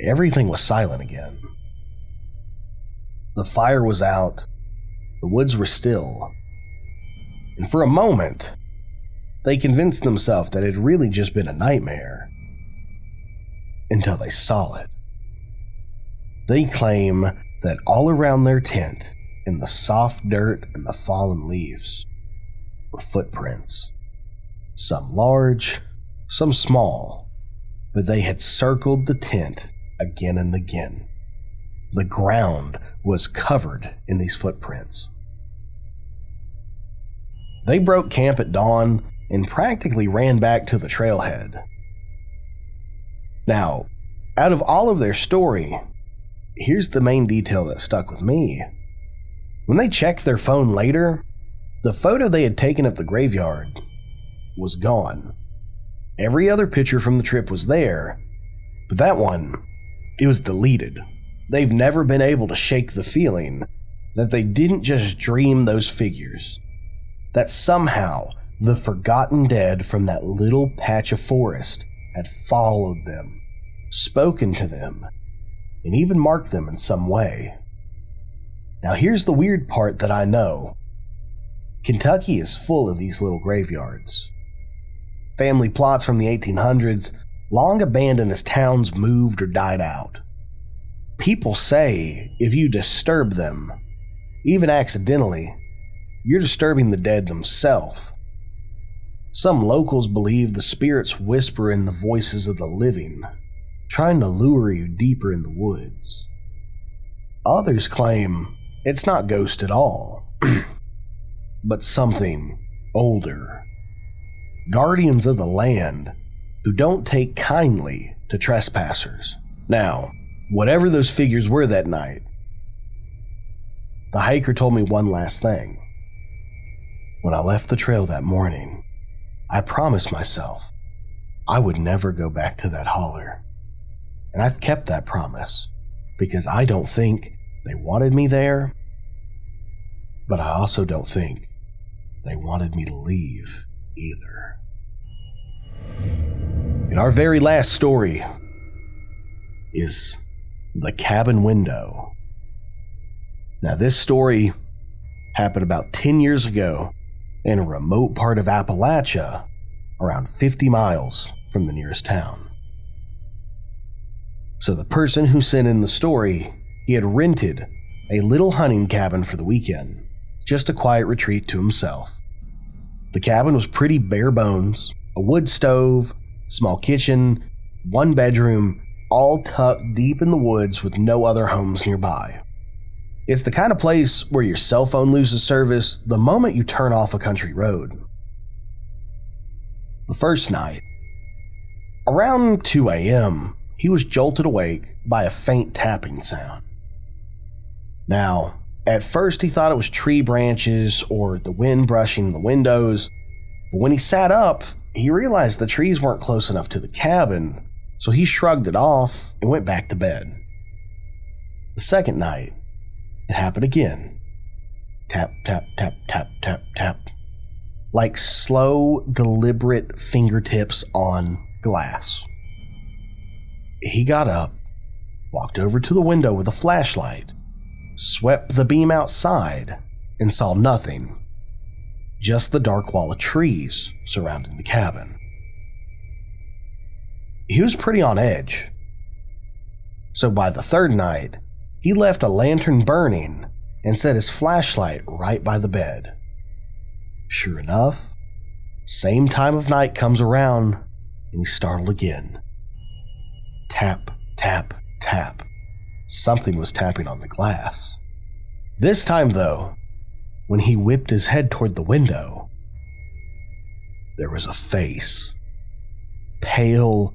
Speaker 1: everything was silent again. The fire was out, the woods were still, and for a moment, they convinced themselves that it had really just been a nightmare, until they saw it. They claim that all around their tent, in the soft dirt and the fallen leaves, were footprints. Some large, some small, but they had circled the tent again and again. The ground was covered in these footprints. They broke camp at dawn and practically ran back to the trailhead. Now, out of all of their story, here's the main detail that stuck with me. When they checked their phone later, the photo they had taken of the graveyard was gone. Every other picture from the trip was there, but that one, it was deleted. They've never been able to shake the feeling that they didn't just dream those figures, that somehow the forgotten dead from that little patch of forest had followed them, spoken to them, and even marked them in some way. Now here's the weird part that I know. Kentucky is full of these little graveyards. Family plots from the 1800s, long abandoned as towns moved or died out. People say if you disturb them, even accidentally, you're disturbing the dead themselves. Some locals believe the spirits whisper in the voices of the living, trying to lure you deeper in the woods. Others claim it's not ghost at all, but something older. Guardians of the land who don't take kindly to trespassers. Now, whatever those figures were that night, the hiker told me one last thing. When I left the trail that morning, I promised myself I would never go back to that holler. And I've kept that promise because I don't think they wanted me there, but I also don't think they wanted me to leave either. And our very last story is the cabin window. Now, this story happened about 10 years ago in a remote part of Appalachia, around 50 miles from the nearest town. So the person who sent in the story, he had rented a little hunting cabin for the weekend, just a quiet retreat to himself. The cabin was pretty bare bones, a wood stove, small kitchen, one bedroom, all tucked deep in the woods with no other homes nearby. It's the kind of place where your cell phone loses service the moment you turn off a country road. The first night, around 2 a.m., he was jolted awake by a faint tapping sound. Now, at first he thought it was tree branches or the wind brushing the windows, but when he sat up, he realized the trees weren't close enough to the cabin, so he shrugged it off and went back to bed. The second night, it happened again. Tap, tap, tap, tap, tap, tap. Like slow, deliberate fingertips on glass. He got up, walked over to the window with a flashlight, swept the beam outside, and saw nothing. Just the dark wall of trees surrounding the cabin. He was pretty on edge. So by the third night, he left a lantern burning and set his flashlight right by the bed. Sure enough, same time of night comes around and he's startled again. Tap, tap, tap. Something was tapping on the glass. This time, though, when he whipped his head toward the window, there was a face. Pale,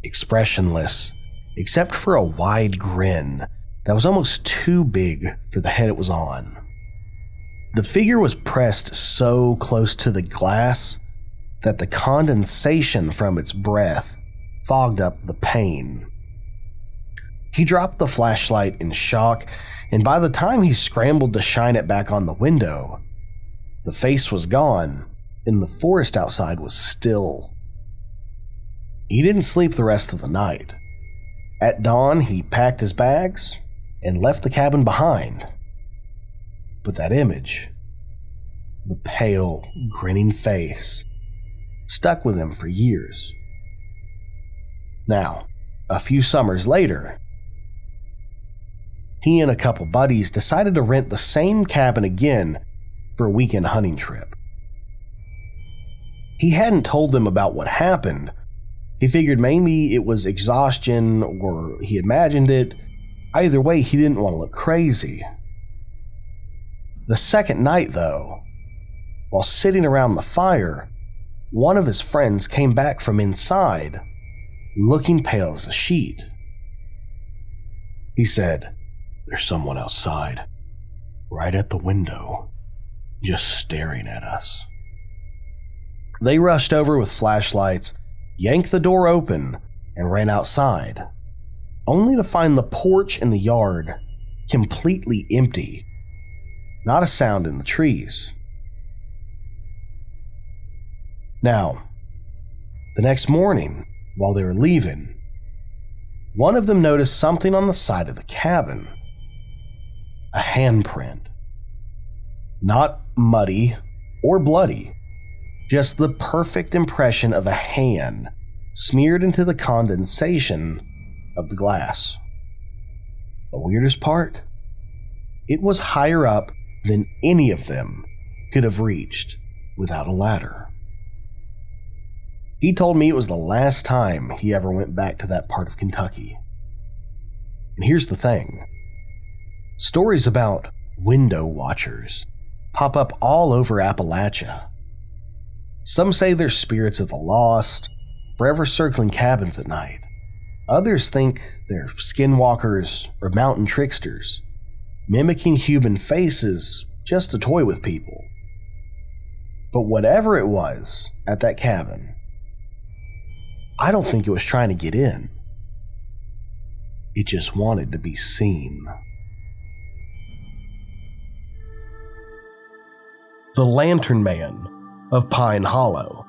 Speaker 1: expressionless, except for a wide grin that was almost too big for the head it was on. The figure was pressed so close to the glass that the condensation from its breath fogged up the pane. He dropped the flashlight in shock, and by the time he scrambled to shine it back on the window, the face was gone and the forest outside was still. He didn't sleep the rest of the night. At dawn, he packed his bags and left the cabin behind. But that image, the pale, grinning face, stuck with him for years. Now, a few summers later, he and a couple buddies decided to rent the same cabin again for a weekend hunting trip. He hadn't told them about what happened. He figured maybe it was exhaustion or he imagined it. Either way, he didn't want to look crazy. The second night, though, while sitting around the fire, one of his friends came back from inside, looking pale as a sheet. He said, "There's someone outside, right at the window, just staring at us." They rushed over with flashlights, yanked the door open, and ran outside, only to find the porch and the yard completely empty. Not a sound in the trees. Now, the next morning, while they were leaving, one of them noticed something on the side of the cabin. A handprint. Not muddy or bloody, just the perfect impression of a hand smeared into the condensation of the glass. The weirdest part? It was higher up than any of them could have reached without a ladder. He told me it was the last time he ever went back to that part of Kentucky. And here's the thing. Stories about window watchers pop up all over Appalachia. Some say they're spirits of the lost, forever circling cabins at night. Others think they're skinwalkers or mountain tricksters, mimicking human faces just to toy with people. But whatever it was at that cabin, I don't think it was trying to get in. It just wanted to be seen. The Lantern Man of Pine Hollow.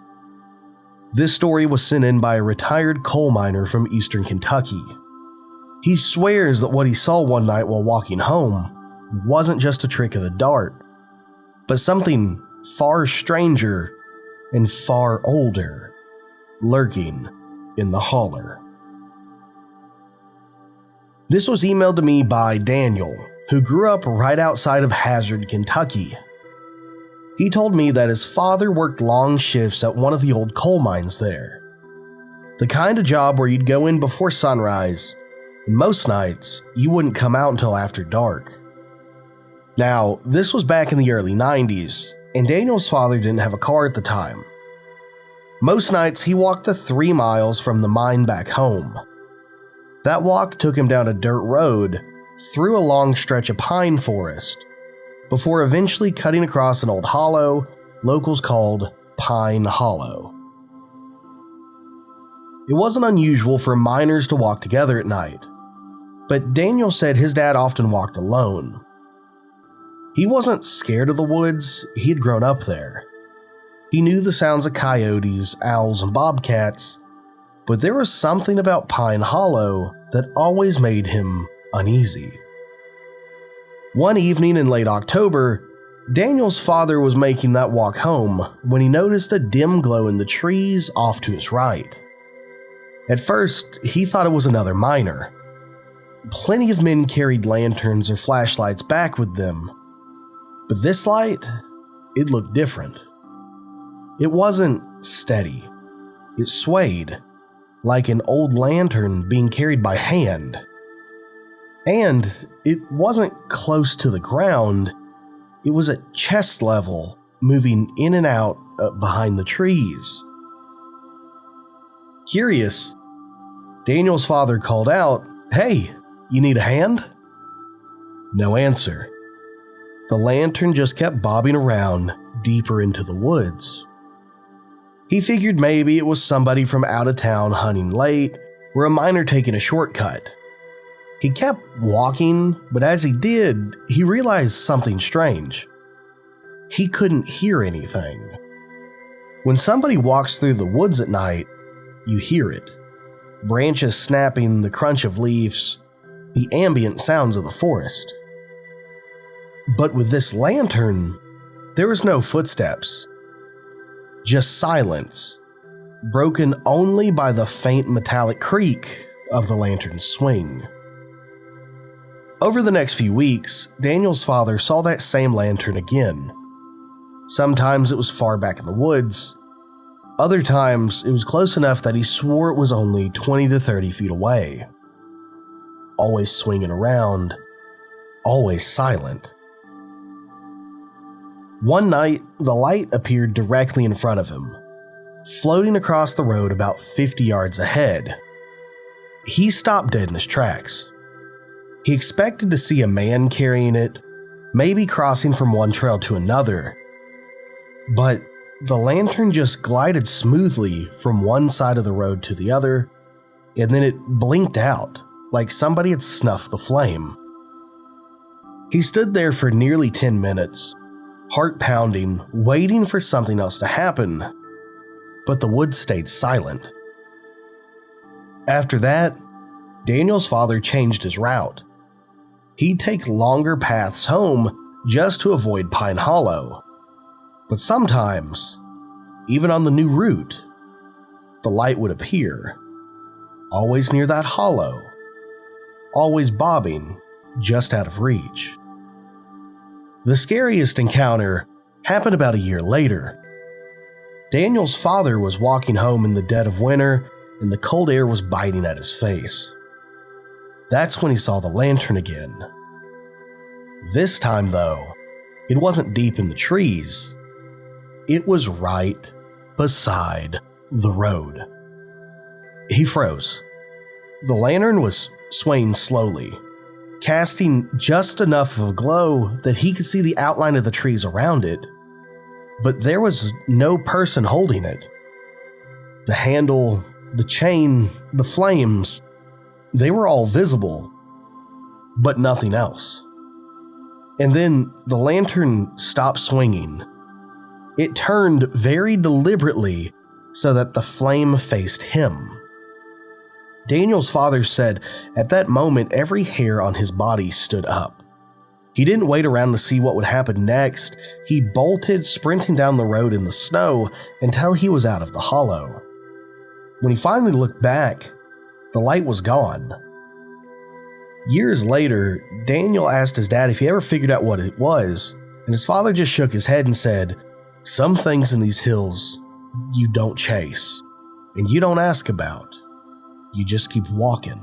Speaker 1: This story was sent in by a retired coal miner from eastern Kentucky. He swears that what he saw one night while walking home wasn't just a trick of the dart, but something far stranger and far older lurking in the holler. This was emailed to me by Daniel, who grew up right outside of Hazard, Kentucky. He told me that his father worked long shifts at one of the old coal mines there. The kind of job where you'd go in before sunrise, and most nights you wouldn't come out until after dark. Now, this was back in the early 90s, and Daniel's father didn't have a car at the time. Most nights he walked the 3 miles from the mine back home. That walk took him down a dirt road, through a long stretch of pine forest, before eventually cutting across an old hollow locals called Pine Hollow. It wasn't unusual for miners to walk together at night, but Daniel said his dad often walked alone. He wasn't scared of the woods, he had grown up there. He knew the sounds of coyotes, owls, and bobcats, but there was something about Pine Hollow that always made him uneasy. One evening in late October, Daniel's father was making that walk home when he noticed a dim glow in the trees off to his right. At first, he thought it was another miner. Plenty of men carried lanterns or flashlights back with them, but this light, it looked different. It wasn't steady. It swayed, like an old lantern being carried by hand. And it wasn't close to the ground, it was at chest level, moving in and out behind the trees. Curious, Daniel's father called out, "Hey, you need a hand?" No answer. The lantern just kept bobbing around deeper into the woods. He figured maybe it was somebody from out of town hunting late, or a miner taking a shortcut. He kept walking, but as he did, he realized something strange. He couldn't hear anything. When somebody walks through the woods at night, you hear it. Branches snapping, the crunch of leaves, the ambient sounds of the forest. But with this lantern, there was no footsteps. Just silence, broken only by the faint metallic creak of the lantern's swing. Over the next few weeks, Daniel's father saw that same lantern again. Sometimes it was far back in the woods. Other times, it was close enough that he swore it was only 20 to 30 feet away. Always swinging around, always silent. One night, the light appeared directly in front of him, floating across the road about 50 yards ahead. He stopped dead in his tracks. He expected to see a man carrying it, maybe crossing from one trail to another. But the lantern just glided smoothly from one side of the road to the other, and then it blinked out like somebody had snuffed the flame. He stood there for nearly 10 minutes, heart pounding, waiting for something else to happen, but the woods stayed silent. After that, Daniel's father changed his route. He'd take longer paths home just to avoid Pine Hollow. But sometimes, even on the new route, the light would appear, always near that hollow, always bobbing just out of reach. The scariest encounter happened about a year later. Daniel's father was walking home in the dead of winter, and the cold air was biting at his face. That's when he saw the lantern again. This time, though, it wasn't deep in the trees. It was right beside the road. He froze. The lantern was swaying slowly, casting just enough of a glow that he could see the outline of the trees around it, but there was no person holding it. The handle, the chain, the flames, they were all visible, but nothing else. And then the lantern stopped swinging. It turned very deliberately so that the flame faced him. Daniel's father said at that moment every hair on his body stood up. He didn't wait around to see what would happen next. He bolted, sprinting down the road in the snow until he was out of the hollow. When he finally looked back, the light was gone. Years later, Daniel asked his dad if he ever figured out what it was, and his father just shook his head and said, Some things in these hills you don't chase, and you don't ask about. You just keep walking.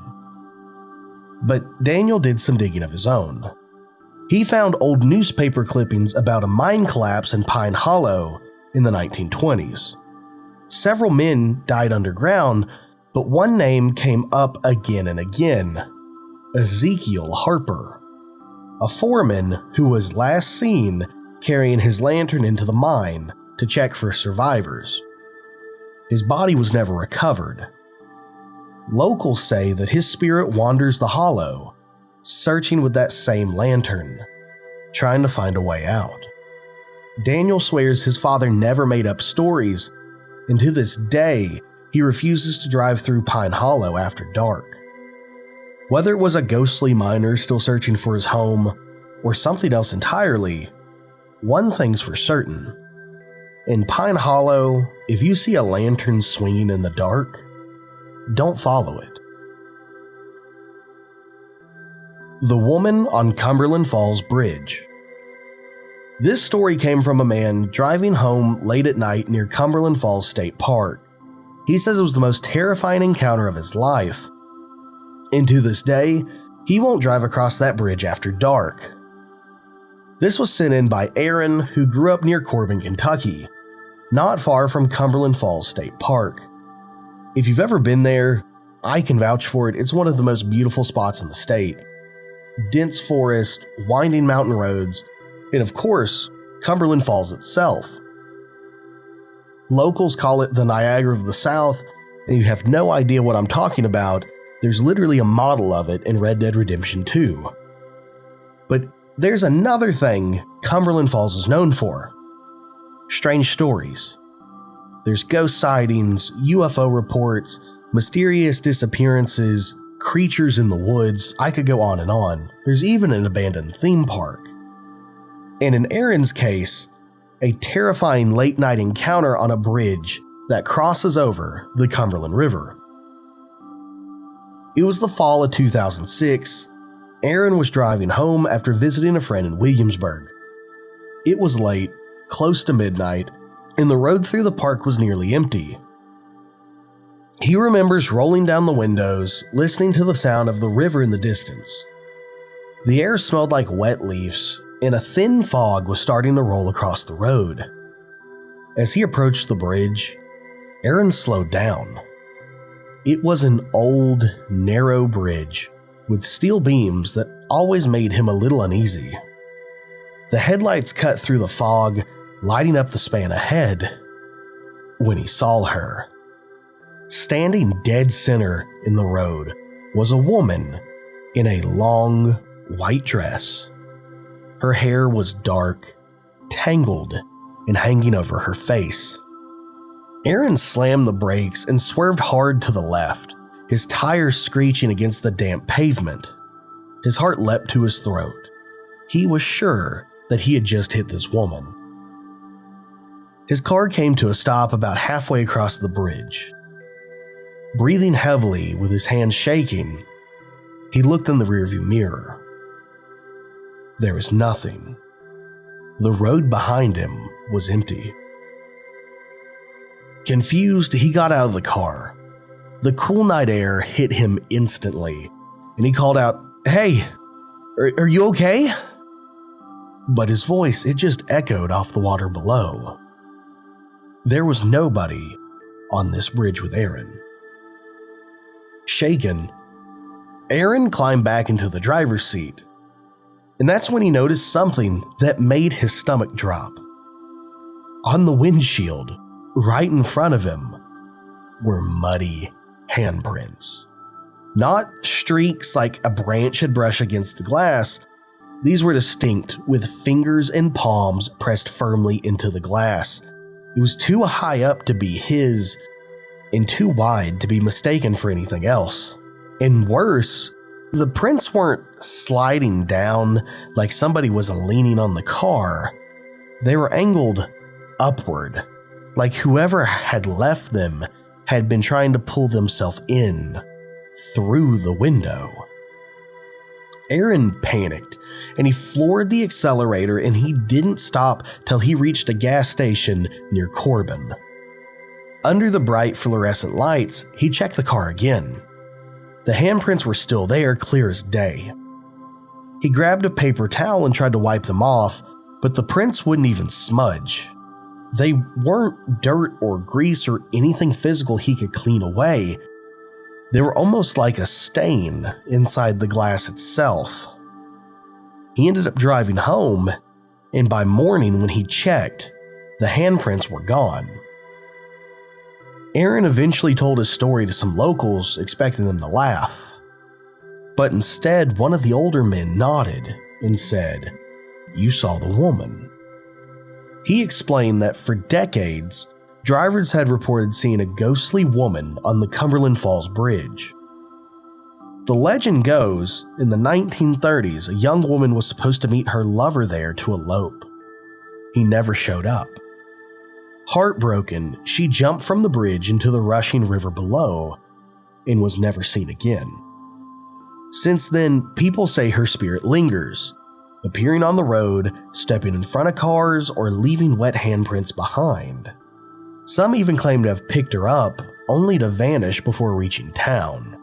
Speaker 1: But Daniel did some digging of his own. He found old newspaper clippings about a mine collapse in Pine Hollow in the 1920s. Several men died underground, but one name came up again and again: Ezekiel Harper, a foreman who was last seen carrying his lantern into the mine to check for survivors. His body was never recovered. Locals say that his spirit wanders the hollow, searching with that same lantern, trying to find a way out. Daniel swears his father never made up stories, and to this day, he refuses to drive through Pine Hollow after dark. Whether it was a ghostly miner still searching for his home, or something else entirely, one thing's for certain. In Pine Hollow, if you see a lantern swinging in the dark, don't follow it. The Woman on Cumberland Falls Bridge. This story came from a man driving home late at night near Cumberland Falls State Park. He says it was the most terrifying encounter of his life. And to this day, he won't drive across that bridge after dark. This was sent in by Aaron, who grew up near Corbin, Kentucky, not far from Cumberland Falls State Park. If you've ever been there, I can vouch for it. It's one of the most beautiful spots in the state. Dense forest, winding mountain roads, and of course, Cumberland Falls itself. Locals call it the Niagara of the South, and you have no idea what I'm talking about. There's literally a model of it in Red Dead Redemption 2. But there's another thing Cumberland Falls is known for: strange stories. There's ghost sightings, UFO reports, mysterious disappearances, creatures in the woods. I could go on and on. There's even an abandoned theme park. And in Aaron's case, a terrifying late-night encounter on a bridge that crosses over the Cumberland River. It was the fall of 2006. Aaron was driving home after visiting a friend in Williamsburg. It was late, close to midnight, and the road through the park was nearly empty. He remembers rolling down the windows, listening to the sound of the river in the distance. The air smelled like wet leaves, and a thin fog was starting to roll across the road. As he approached the bridge, Aaron slowed down. It was an old, narrow bridge with steel beams that always made him a little uneasy. The headlights cut through the fog, lighting up the span ahead, when he saw her. Standing dead center in the road was a woman in a long, white dress. Her hair was dark, tangled, and hanging over her face. Aaron slammed the brakes and swerved hard to the left, his tires screeching against the damp pavement. His heart leapt to his throat. He was sure that he had just hit this woman. His car came to a stop about halfway across the bridge. Breathing heavily with his hands shaking, he looked in the rearview mirror. There was nothing. The road behind him was empty. Confused, he got out of the car. The cool night air hit him instantly, and he called out, "Hey, are you okay?" But his voice, it just echoed off the water below. There was nobody on this bridge with Aaron. Shaken, Aaron climbed back into the driver's seat, and that's when he noticed something that made his stomach drop. On the windshield, right in front of him, were muddy handprints. Not streaks like a branch had brushed against the glass. These were distinct, with fingers and palms pressed firmly into the glass. It was too high up to be his, and too wide to be mistaken for anything else. And worse, the prints weren't sliding down like somebody was leaning on the car. They were angled upward, like whoever had left them had been trying to pull themselves in through the window. Aaron panicked, and he floored the accelerator, and he didn't stop till he reached a gas station near Corbin. Under the bright fluorescent lights, he checked the car again. The handprints were still there, clear as day. He grabbed a paper towel and tried to wipe them off, but the prints wouldn't even smudge. They weren't dirt or grease or anything physical he could clean away. They were almost like a stain inside the glass itself. He ended up driving home, and by morning when he checked, the handprints were gone. Aaron eventually told his story to some locals, expecting them to laugh. But instead, one of the older men nodded and said, "You saw the woman." He explained that for decades, drivers had reported seeing a ghostly woman on the Cumberland Falls Bridge. The legend goes, in the 1930s, a young woman was supposed to meet her lover there to elope. He never showed up. Heartbroken, she jumped from the bridge into the rushing river below and was never seen again. Since then, people say her spirit lingers, appearing on the road, stepping in front of cars, or leaving wet handprints behind. Some even claim to have picked her up, only to vanish before reaching town.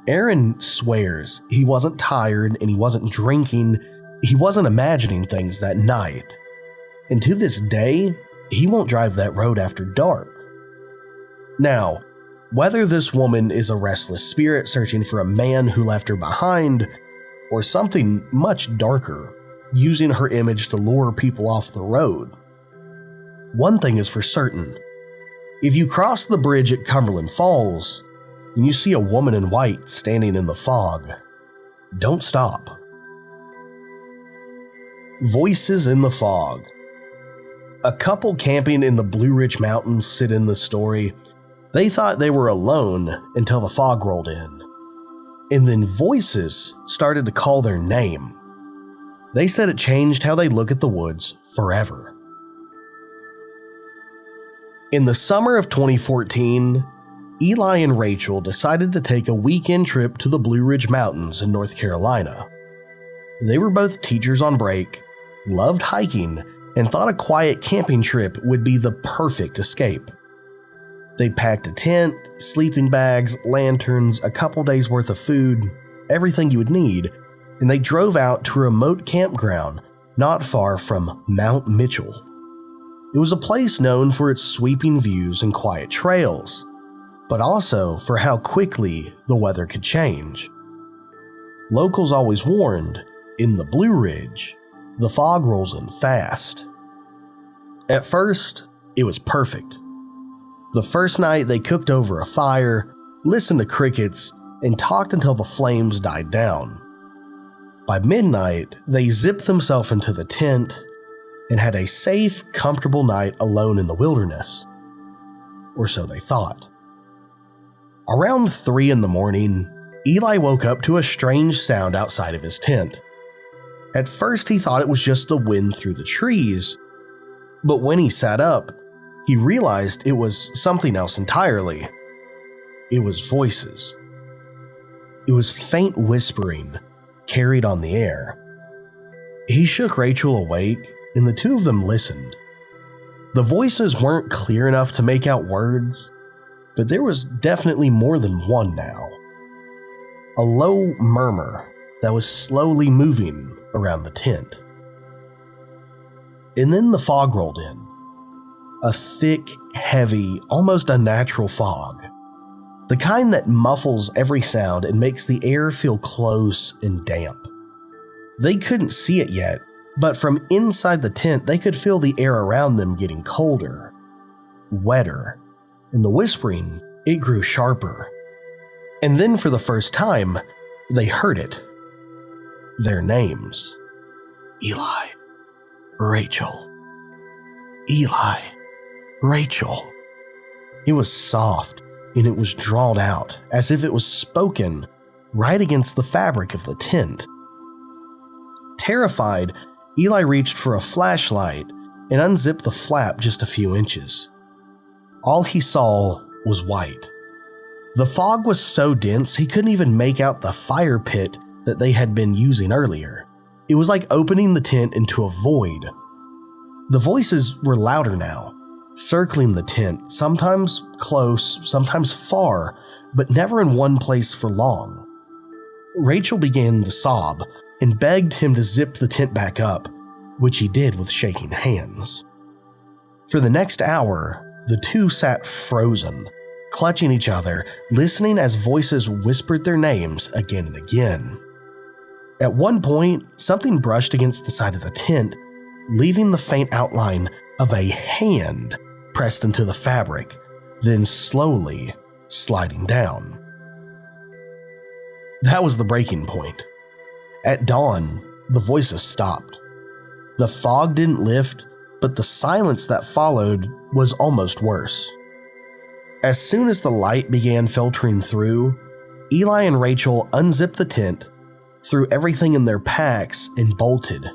Speaker 1: Aaron swears he wasn't tired and he wasn't drinking, he wasn't imagining things that night. And to this day, he won't drive that road after dark. Now, whether this woman is a restless spirit searching for a man who left her behind, or something much darker, using her image to lure people off the road, one thing is for certain. If you cross the bridge at Cumberland Falls, and you see a woman in white standing in the fog, don't stop. Voices in the fog. A couple camping in the Blue Ridge Mountains sit in the story. They thought they were alone until the fog rolled in. And then voices started to call their name. They said it changed how they look at the woods forever. In the summer of 2014, Eli and Rachel decided to take a weekend trip to the Blue Ridge Mountains in North Carolina. They were both teachers on break, loved hiking, and thought a quiet camping trip would be the perfect escape. They packed a tent, sleeping bags, lanterns, a couple days worth of food, everything you would need, and they drove out to a remote campground not far from Mount Mitchell. It was a place known for its sweeping views and quiet trails, but also for how quickly the weather could change. Locals always warned, in the Blue Ridge, the fog rolls in fast. At first, it was perfect. The first night they cooked over a fire, listened to crickets, and talked until the flames died down. By midnight, they zipped themselves into the tent and had a safe, comfortable night alone in the wilderness. Or so they thought. Around 3 a.m, Eli woke up to a strange sound outside of his tent. At first, he thought it was just the wind through the trees, but when he sat up, he realized it was something else entirely. It was voices. It was faint whispering, carried on the air. He shook Rachel awake, and the two of them listened. The voices weren't clear enough to make out words, but there was definitely more than one now. A low murmur that was slowly moving around the tent. And then the fog rolled in. A thick, heavy, almost unnatural fog. The kind that muffles every sound and makes the air feel close and damp. They couldn't see it yet, but from inside the tent they could feel the air around them getting colder, wetter, and the whispering, it grew sharper. And then for the first time, they heard it. Their names. Eli. Rachel. Eli. Rachel. It was soft, and it was drawn out, as if it was spoken right against the fabric of the tent. Terrified, Eli reached for a flashlight and unzipped the flap just a few inches. All he saw was white. The fog was so dense he couldn't even make out the fire pit that they had been using earlier. It was like opening the tent into a void. The voices were louder now, circling the tent, sometimes close, sometimes far, but never in one place for long. Rachel began to sob and begged him to zip the tent back up, which he did with shaking hands. For the next hour, the two sat frozen, clutching each other, listening as voices whispered their names again and again. At one point, something brushed against the side of the tent, leaving the faint outline of a hand pressed into the fabric, then slowly sliding down. That was the breaking point. At dawn, the voices stopped. The fog didn't lift, but the silence that followed was almost worse. As soon as the light began filtering through, Eli and Rachel unzipped the tent, threw everything in their packs, and bolted.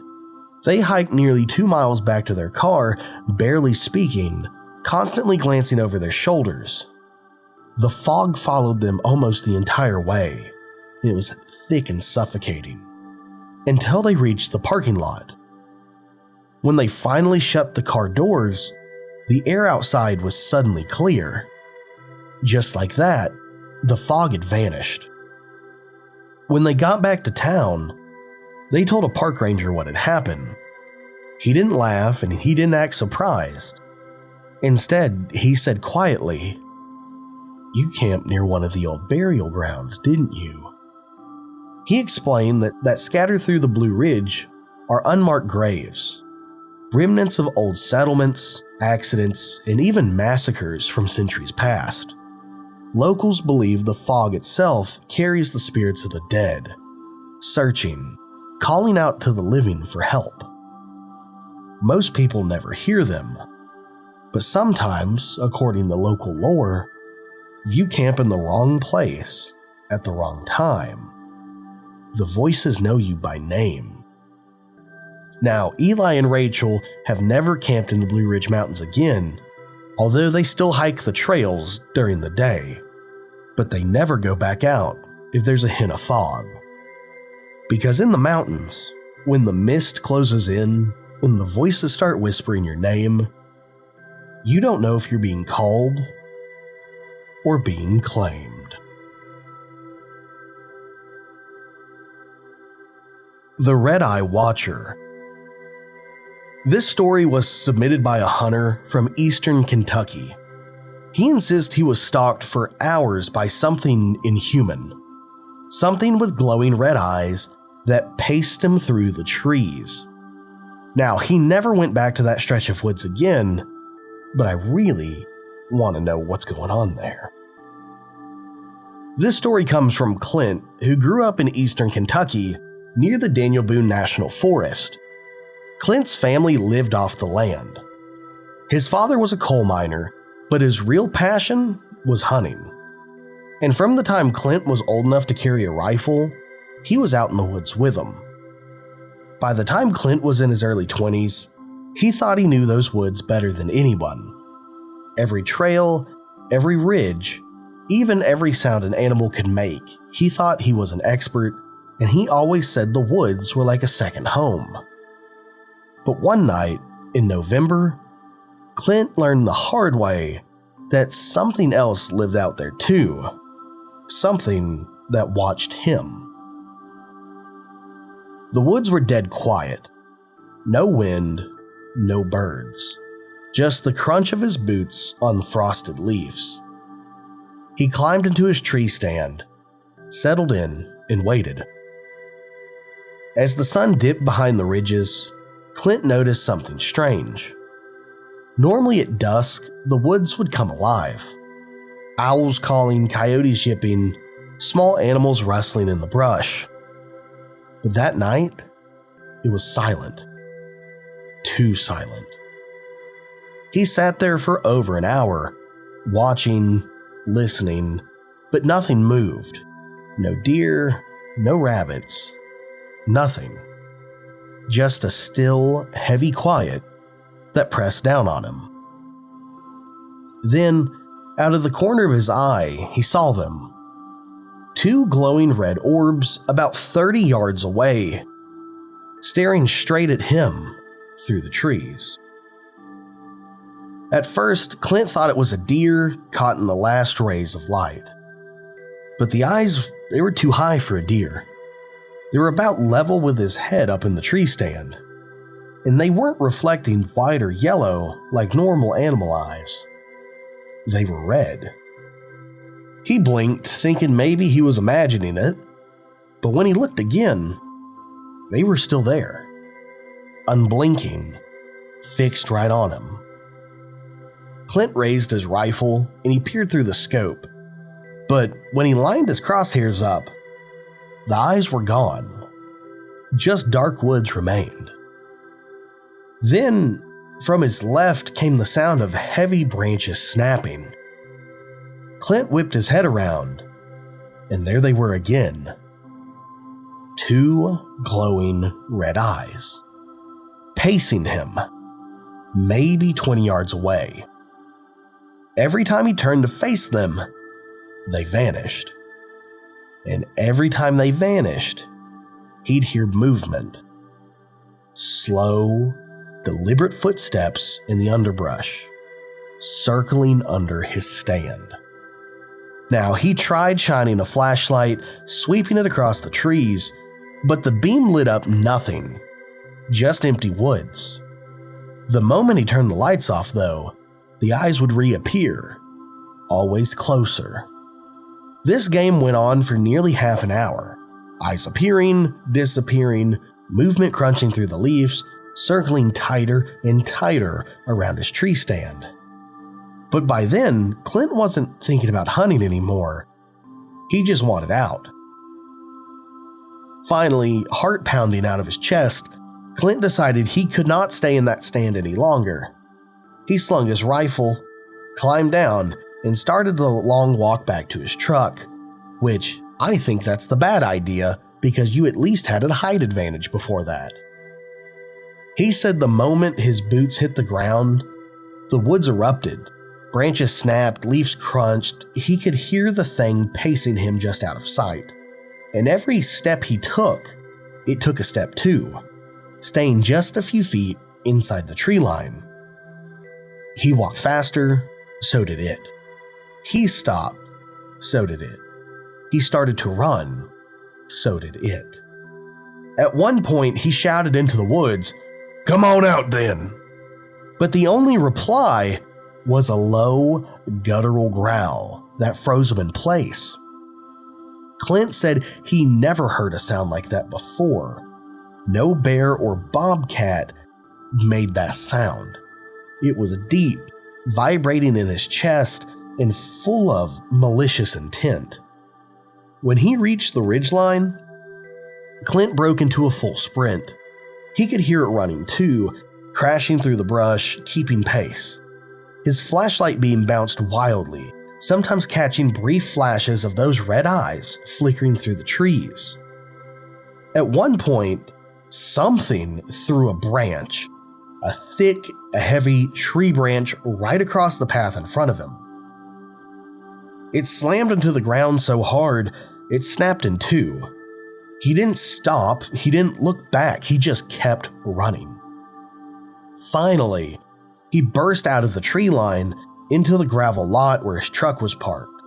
Speaker 1: They hiked nearly 2 miles back to their car, barely speaking, constantly glancing over their shoulders. The fog followed them almost the entire way, and it was thick and suffocating, until they reached the parking lot. When they finally shut the car doors, the air outside was suddenly clear. Just like that, the fog had vanished. When they got back to town, they told a park ranger what had happened. He didn't laugh and he didn't act surprised. Instead, he said quietly, "You camped near one of the old burial grounds, didn't you?" He explained that scattered through the Blue Ridge are unmarked graves, remnants of old settlements, accidents, and even massacres from centuries past. Locals believe the fog itself carries the spirits of the dead, searching, calling out to the living for help. Most people never hear them, but sometimes, according to local lore, if you camp in the wrong place at the wrong time, the voices know you by name. Now, Eli and Rachel have never camped in the Blue Ridge Mountains again, although they still hike the trails during the day, but they never go back out if there's a hint of fog. Because in the mountains, when the mist closes in, when the voices start whispering your name, you don't know if you're being called or being claimed. The Red-Eye Watcher. This story was submitted by a hunter from eastern Kentucky. He insists he was stalked for hours by something inhuman, something with glowing red eyes that paced him through the trees. Now, he never went back to that stretch of woods again, but I really want to know what's going on there. This story comes from Clint, who grew up in eastern Kentucky near the Daniel Boone National Forest. Clint's family lived off the land. His father was a coal miner, but his real passion was hunting. And from the time Clint was old enough to carry a rifle, he was out in the woods with him. By the time Clint was in his early 20s, he thought he knew those woods better than anyone. Every trail, every ridge, even every sound an animal could make, he thought he was an expert, and he always said the woods were like a second home. But one night, in November, Clint learned the hard way that something else lived out there too. Something that watched him. The woods were dead quiet. No wind, no birds. Just the crunch of his boots on frosted leaves. He climbed into his tree stand, settled in, and waited. As the sun dipped behind the ridges, Clint noticed something strange. Normally at dusk, the woods would come alive. Owls calling, coyotes yipping, small animals rustling in the brush. But that night, it was silent. Too silent. He sat there for over an hour, watching, listening, but nothing moved. No deer, no rabbits, nothing. Just a still, heavy quiet that pressed down on him. Then, out of the corner of his eye, he saw them. 2 glowing red orbs about 30 yards away, staring straight at him through the trees. At first, Clint thought it was a deer caught in the last rays of light. But the eyes, they were too high for a deer. They were about level with his head up in the tree stand, and they weren't reflecting white or yellow like normal animal eyes. They were red. He blinked, thinking maybe he was imagining it, but when he looked again, they were still there, unblinking, fixed right on him. Clint raised his rifle and he peered through the scope, but when he lined his crosshairs up, the eyes were gone. Just dark woods remained. Then, from his left came the sound of heavy branches snapping. Clint whipped his head around, and there they were again. 2 glowing red eyes, pacing him, maybe 20 yards away. Every time he turned to face them, they vanished. And every time they vanished, he'd hear movement. Slow, deliberate footsteps in the underbrush, circling under his stand. Now, he tried shining a flashlight, sweeping it across the trees, but the beam lit up nothing, just empty woods. The moment he turned the lights off, though, the eyes would reappear, always closer. This game went on for nearly half an hour, eyes appearing, disappearing, movement crunching through the leaves, circling tighter and tighter around his tree stand. But by then, Clint wasn't thinking about hunting anymore. He just wanted out. Finally, heart pounding out of his chest, Clint decided he could not stay in that stand any longer. He slung his rifle, climbed down, and started the long walk back to his truck, which I think that's the bad idea because you at least had a height advantage before that. He said the moment his boots hit the ground, the woods erupted. Branches snapped, leaves crunched. He could hear the thing pacing him just out of sight. And every step he took, it took a step too, staying just a few feet inside the tree line. He walked faster, so did it. He stopped, so did it. He started to run, so did it. At one point, he shouted into the woods, "Come on out then!" But the only reply was a low, guttural growl that froze him in place. Clint said he never heard a sound like that before. No bear or bobcat made that sound. It was deep, vibrating in his chest, and full of malicious intent. When he reached the ridgeline, Clint broke into a full sprint. He could hear it running too, crashing through the brush, keeping pace. His flashlight beam bounced wildly, sometimes catching brief flashes of those red eyes flickering through the trees. At one point, something threw a branch, a thick, heavy tree branch right across the path in front of him. It slammed into the ground so hard, it snapped in two. He didn't stop, he didn't look back, he just kept running. Finally, he burst out of the tree line into the gravel lot where his truck was parked.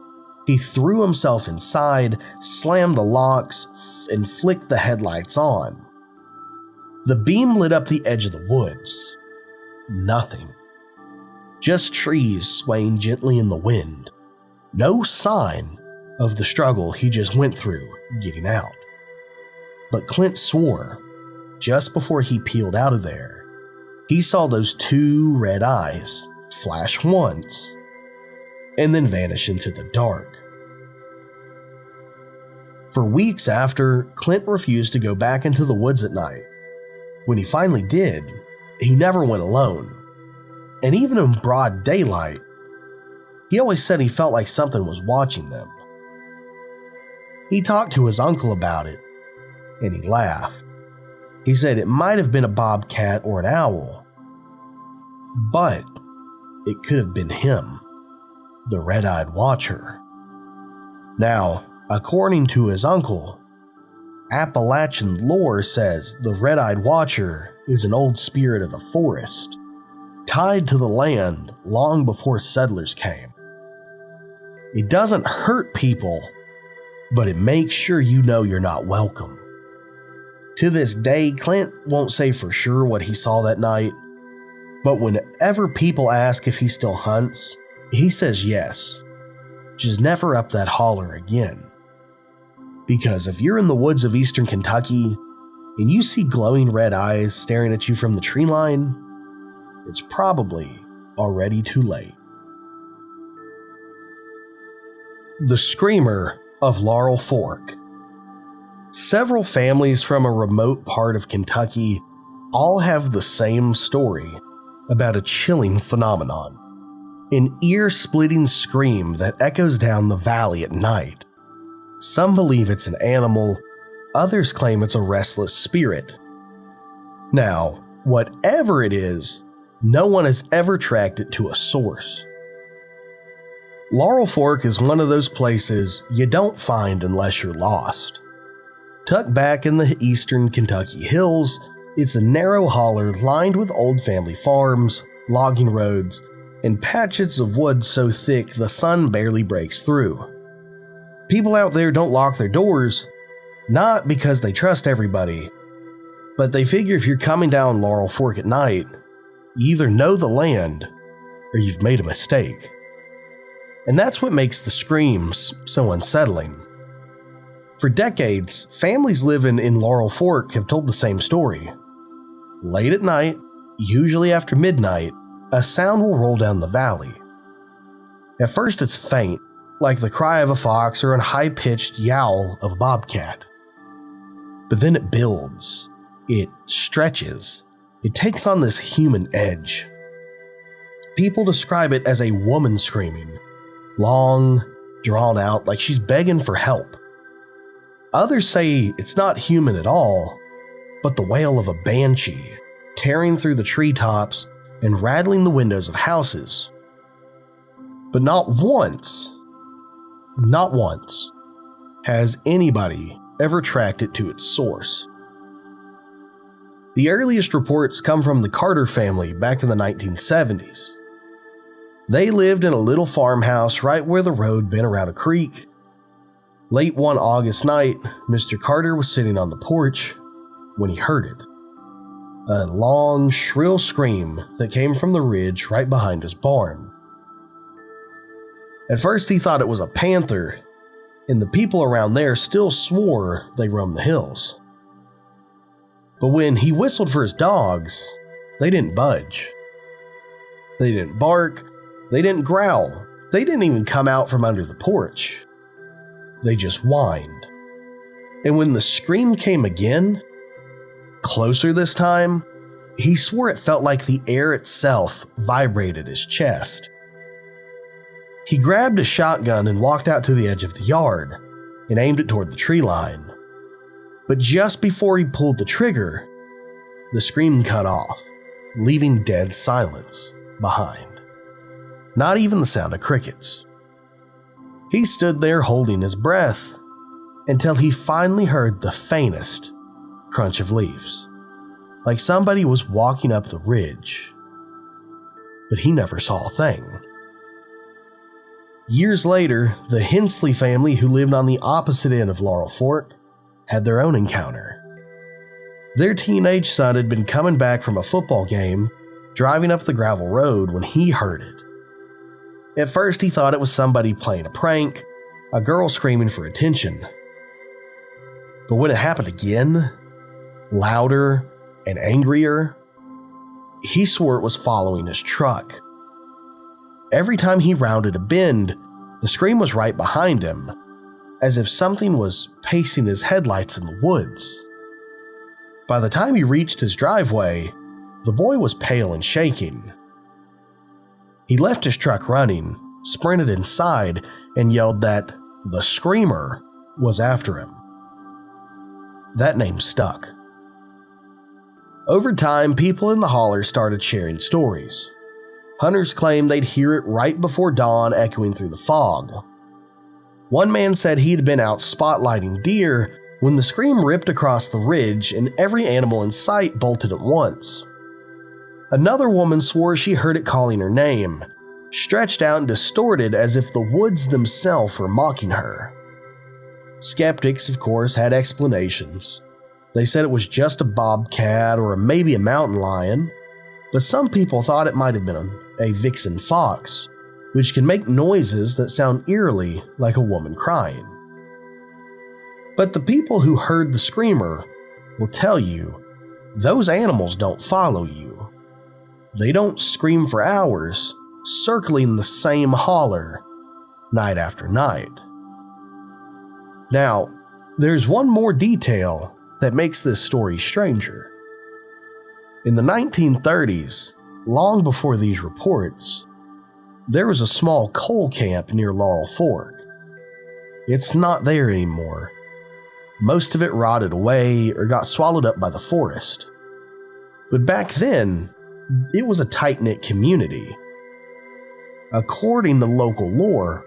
Speaker 1: He threw himself inside, slammed the locks, and flicked the headlights on. The beam lit up the edge of the woods. Nothing. Just trees swaying gently in the wind. No sign of the struggle he just went through getting out. But Clint swore, just before he peeled out of there, he saw those two red eyes flash once and then vanish into the dark. For weeks after, Clint refused to go back into the woods at night. When he finally did, he never went alone. And even in broad daylight, he always said he felt like something was watching them. He talked to his uncle about it, and he laughed. He said it might have been a bobcat or an owl, but it could have been him, the red-eyed watcher. Now, According to his uncle, Appalachian lore says the red-eyed watcher is an old spirit of the forest, tied to the land long before settlers came. It doesn't hurt people, but it makes sure you know you're not welcome. To this day, Clint won't say for sure what he saw that night, but whenever people ask if he still hunts, he says yes, just never up that holler again. Because if you're in the woods of eastern Kentucky and you see glowing red eyes staring at you from the tree line, it's probably already too late. The Screamer of Laurel Fork. Several families from a remote part of Kentucky all have the same story about a chilling phenomenon. An ear-splitting scream that echoes down the valley at night. Some believe it's an animal, others claim it's a restless spirit. Now, whatever it is, no one has ever tracked it to a source. Laurel Fork is one of those places you don't find unless you're lost. Tucked back in the eastern Kentucky hills, it's a narrow holler lined with old family farms, logging roads, and patches of wood so thick the sun barely breaks through. People out there don't lock their doors, not because they trust everybody, but they figure if you're coming down Laurel Fork at night, you either know the land or you've made a mistake. And that's what makes the screams so unsettling. For decades, families living in Laurel Fork have told the same story. Late at night, usually after midnight, a sound will roll down the valley. At first it's faint, like the cry of a fox or a high-pitched yowl of a bobcat. But then it builds, it stretches, it takes on this human edge. People describe it as a woman screaming, long, drawn out, like she's begging for help. Others say it's not human at all, but the wail of a banshee, tearing through the treetops and rattling the windows of houses. But not once, has anybody ever tracked it to its source. The earliest reports come from the Carter family back in the 1970s. They lived in a little farmhouse right where the road bent around a creek. Late one August night, Mr. Carter was sitting on the porch when he heard it. A long, shrill scream that came from the ridge right behind his barn. At first he thought it was a panther, and the people around there still swore they roamed the hills. But when he whistled for his dogs, they didn't budge. They didn't bark, they didn't growl, they didn't even come out from under the porch. They just whined. And when the scream came again, closer this time, he swore it felt like the air itself vibrated his chest. He grabbed a shotgun and walked out to the edge of the yard and aimed it toward the tree line. But just before he pulled the trigger, the scream cut off, leaving dead silence behind. Not even the sound of crickets. He stood there holding his breath until he finally heard the faintest crunch of leaves, like somebody was walking up the ridge. But he never saw a thing. Years later, the Hensley family, who lived on the opposite end of Laurel Fork, had their own encounter. Their teenage son had been coming back from a football game, driving up the gravel road when he heard it. At first, he thought it was somebody playing a prank, a girl screaming for attention. But when it happened again, louder and angrier, he swore it was following his truck. Every time he rounded a bend, the scream was right behind him, as if something was pacing his headlights in the woods. By the time he reached his driveway, the boy was pale and shaking. He left his truck running, sprinted inside, and yelled that the Screamer was after him. That name stuck. Over time, people in the holler started sharing stories. Hunters claimed they'd hear it right before dawn echoing through the fog. One man said he'd been out spotlighting deer when the scream ripped across the ridge and every animal in sight bolted at once. Another woman swore she heard it calling her name, stretched out and distorted as if the woods themselves were mocking her. Skeptics, of course, had explanations. They said it was just a bobcat or maybe a mountain lion, but some people thought it might have been a vixen fox, which can make noises that sound eerily like a woman crying. But the people who heard the screamer will tell you those animals don't follow you. They don't scream for hours, circling the same holler night after night. Now, there's one more detail that makes this story stranger. In the 1930s, long before these reports, there was a small coal camp near Laurel Fork. It's not there anymore. Most of it rotted away or got swallowed up by the forest. But back then, it was a tight-knit community. According to local lore,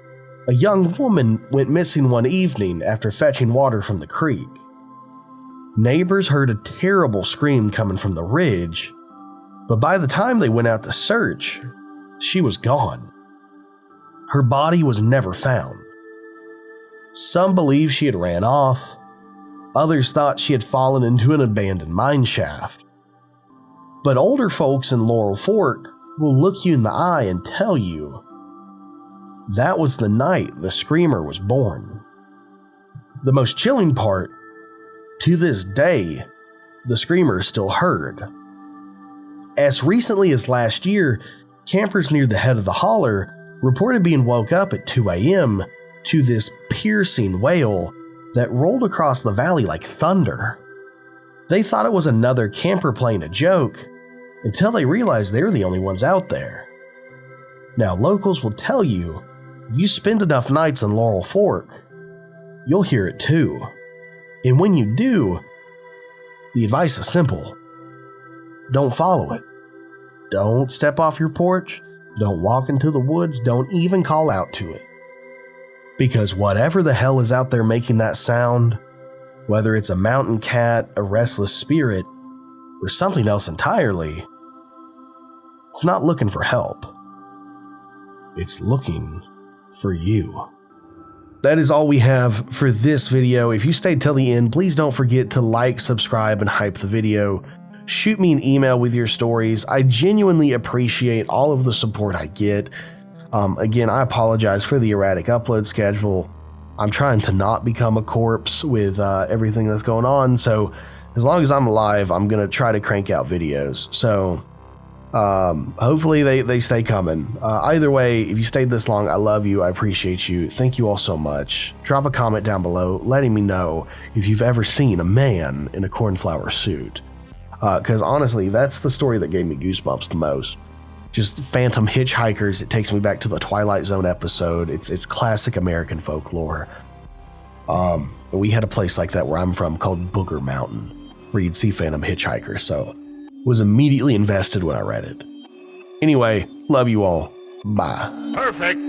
Speaker 1: a young woman went missing one evening after fetching water from the creek. Neighbors heard a terrible scream coming from the ridge, but by the time they went out to search, she was gone. Her body was never found. Some believe she had ran off. Others thought she had fallen into an abandoned mine shaft. But older folks in Laurel Fork will look you in the eye and tell you that was the night the screamer was born. The most chilling part, to this day, the screamer is still heard. As recently as last year, campers near the head of the holler reported being woke up at 2 a.m. to this piercing wail that rolled across the valley like thunder. They thought it was another camper playing a joke until they realized they were the only ones out there. Now, locals will tell you, if you spend enough nights in Laurel Fork, you'll hear it too. And when you do, the advice is simple. Don't follow it. Don't step off your porch. Don't walk into the woods. Don't even call out to it. Because whatever the hell is out there making that sound, whether it's a mountain cat, a restless spirit, or something else entirely, it's not looking for help. It's looking for you. That is all we have for this video. If you stayed till the end, please don't forget to like, subscribe, and hype the video. Shoot me an email with your stories. I genuinely appreciate all of the support I get. Again, I apologize for the erratic upload schedule. I'm trying to not become a corpse with everything that's going on, so as long as I'm alive, I'm going to try to crank out videos. So hopefully they stay coming. Either way, if you stayed this long, I love you. I appreciate you. Thank you all so much. Drop a comment down below letting me know if you've ever seen a man in a cornflower suit. Because honestly, that's the story that gave me goosebumps the most. Just phantom hitchhikers. It takes me back to the Twilight Zone episode. It's classic American folklore. We had a place like that where I'm from called Booger Mountain, where you'd see phantom hitchhikers. So was immediately invested when I read it. Anyway, love you all. Bye.
Speaker 2: Perfect.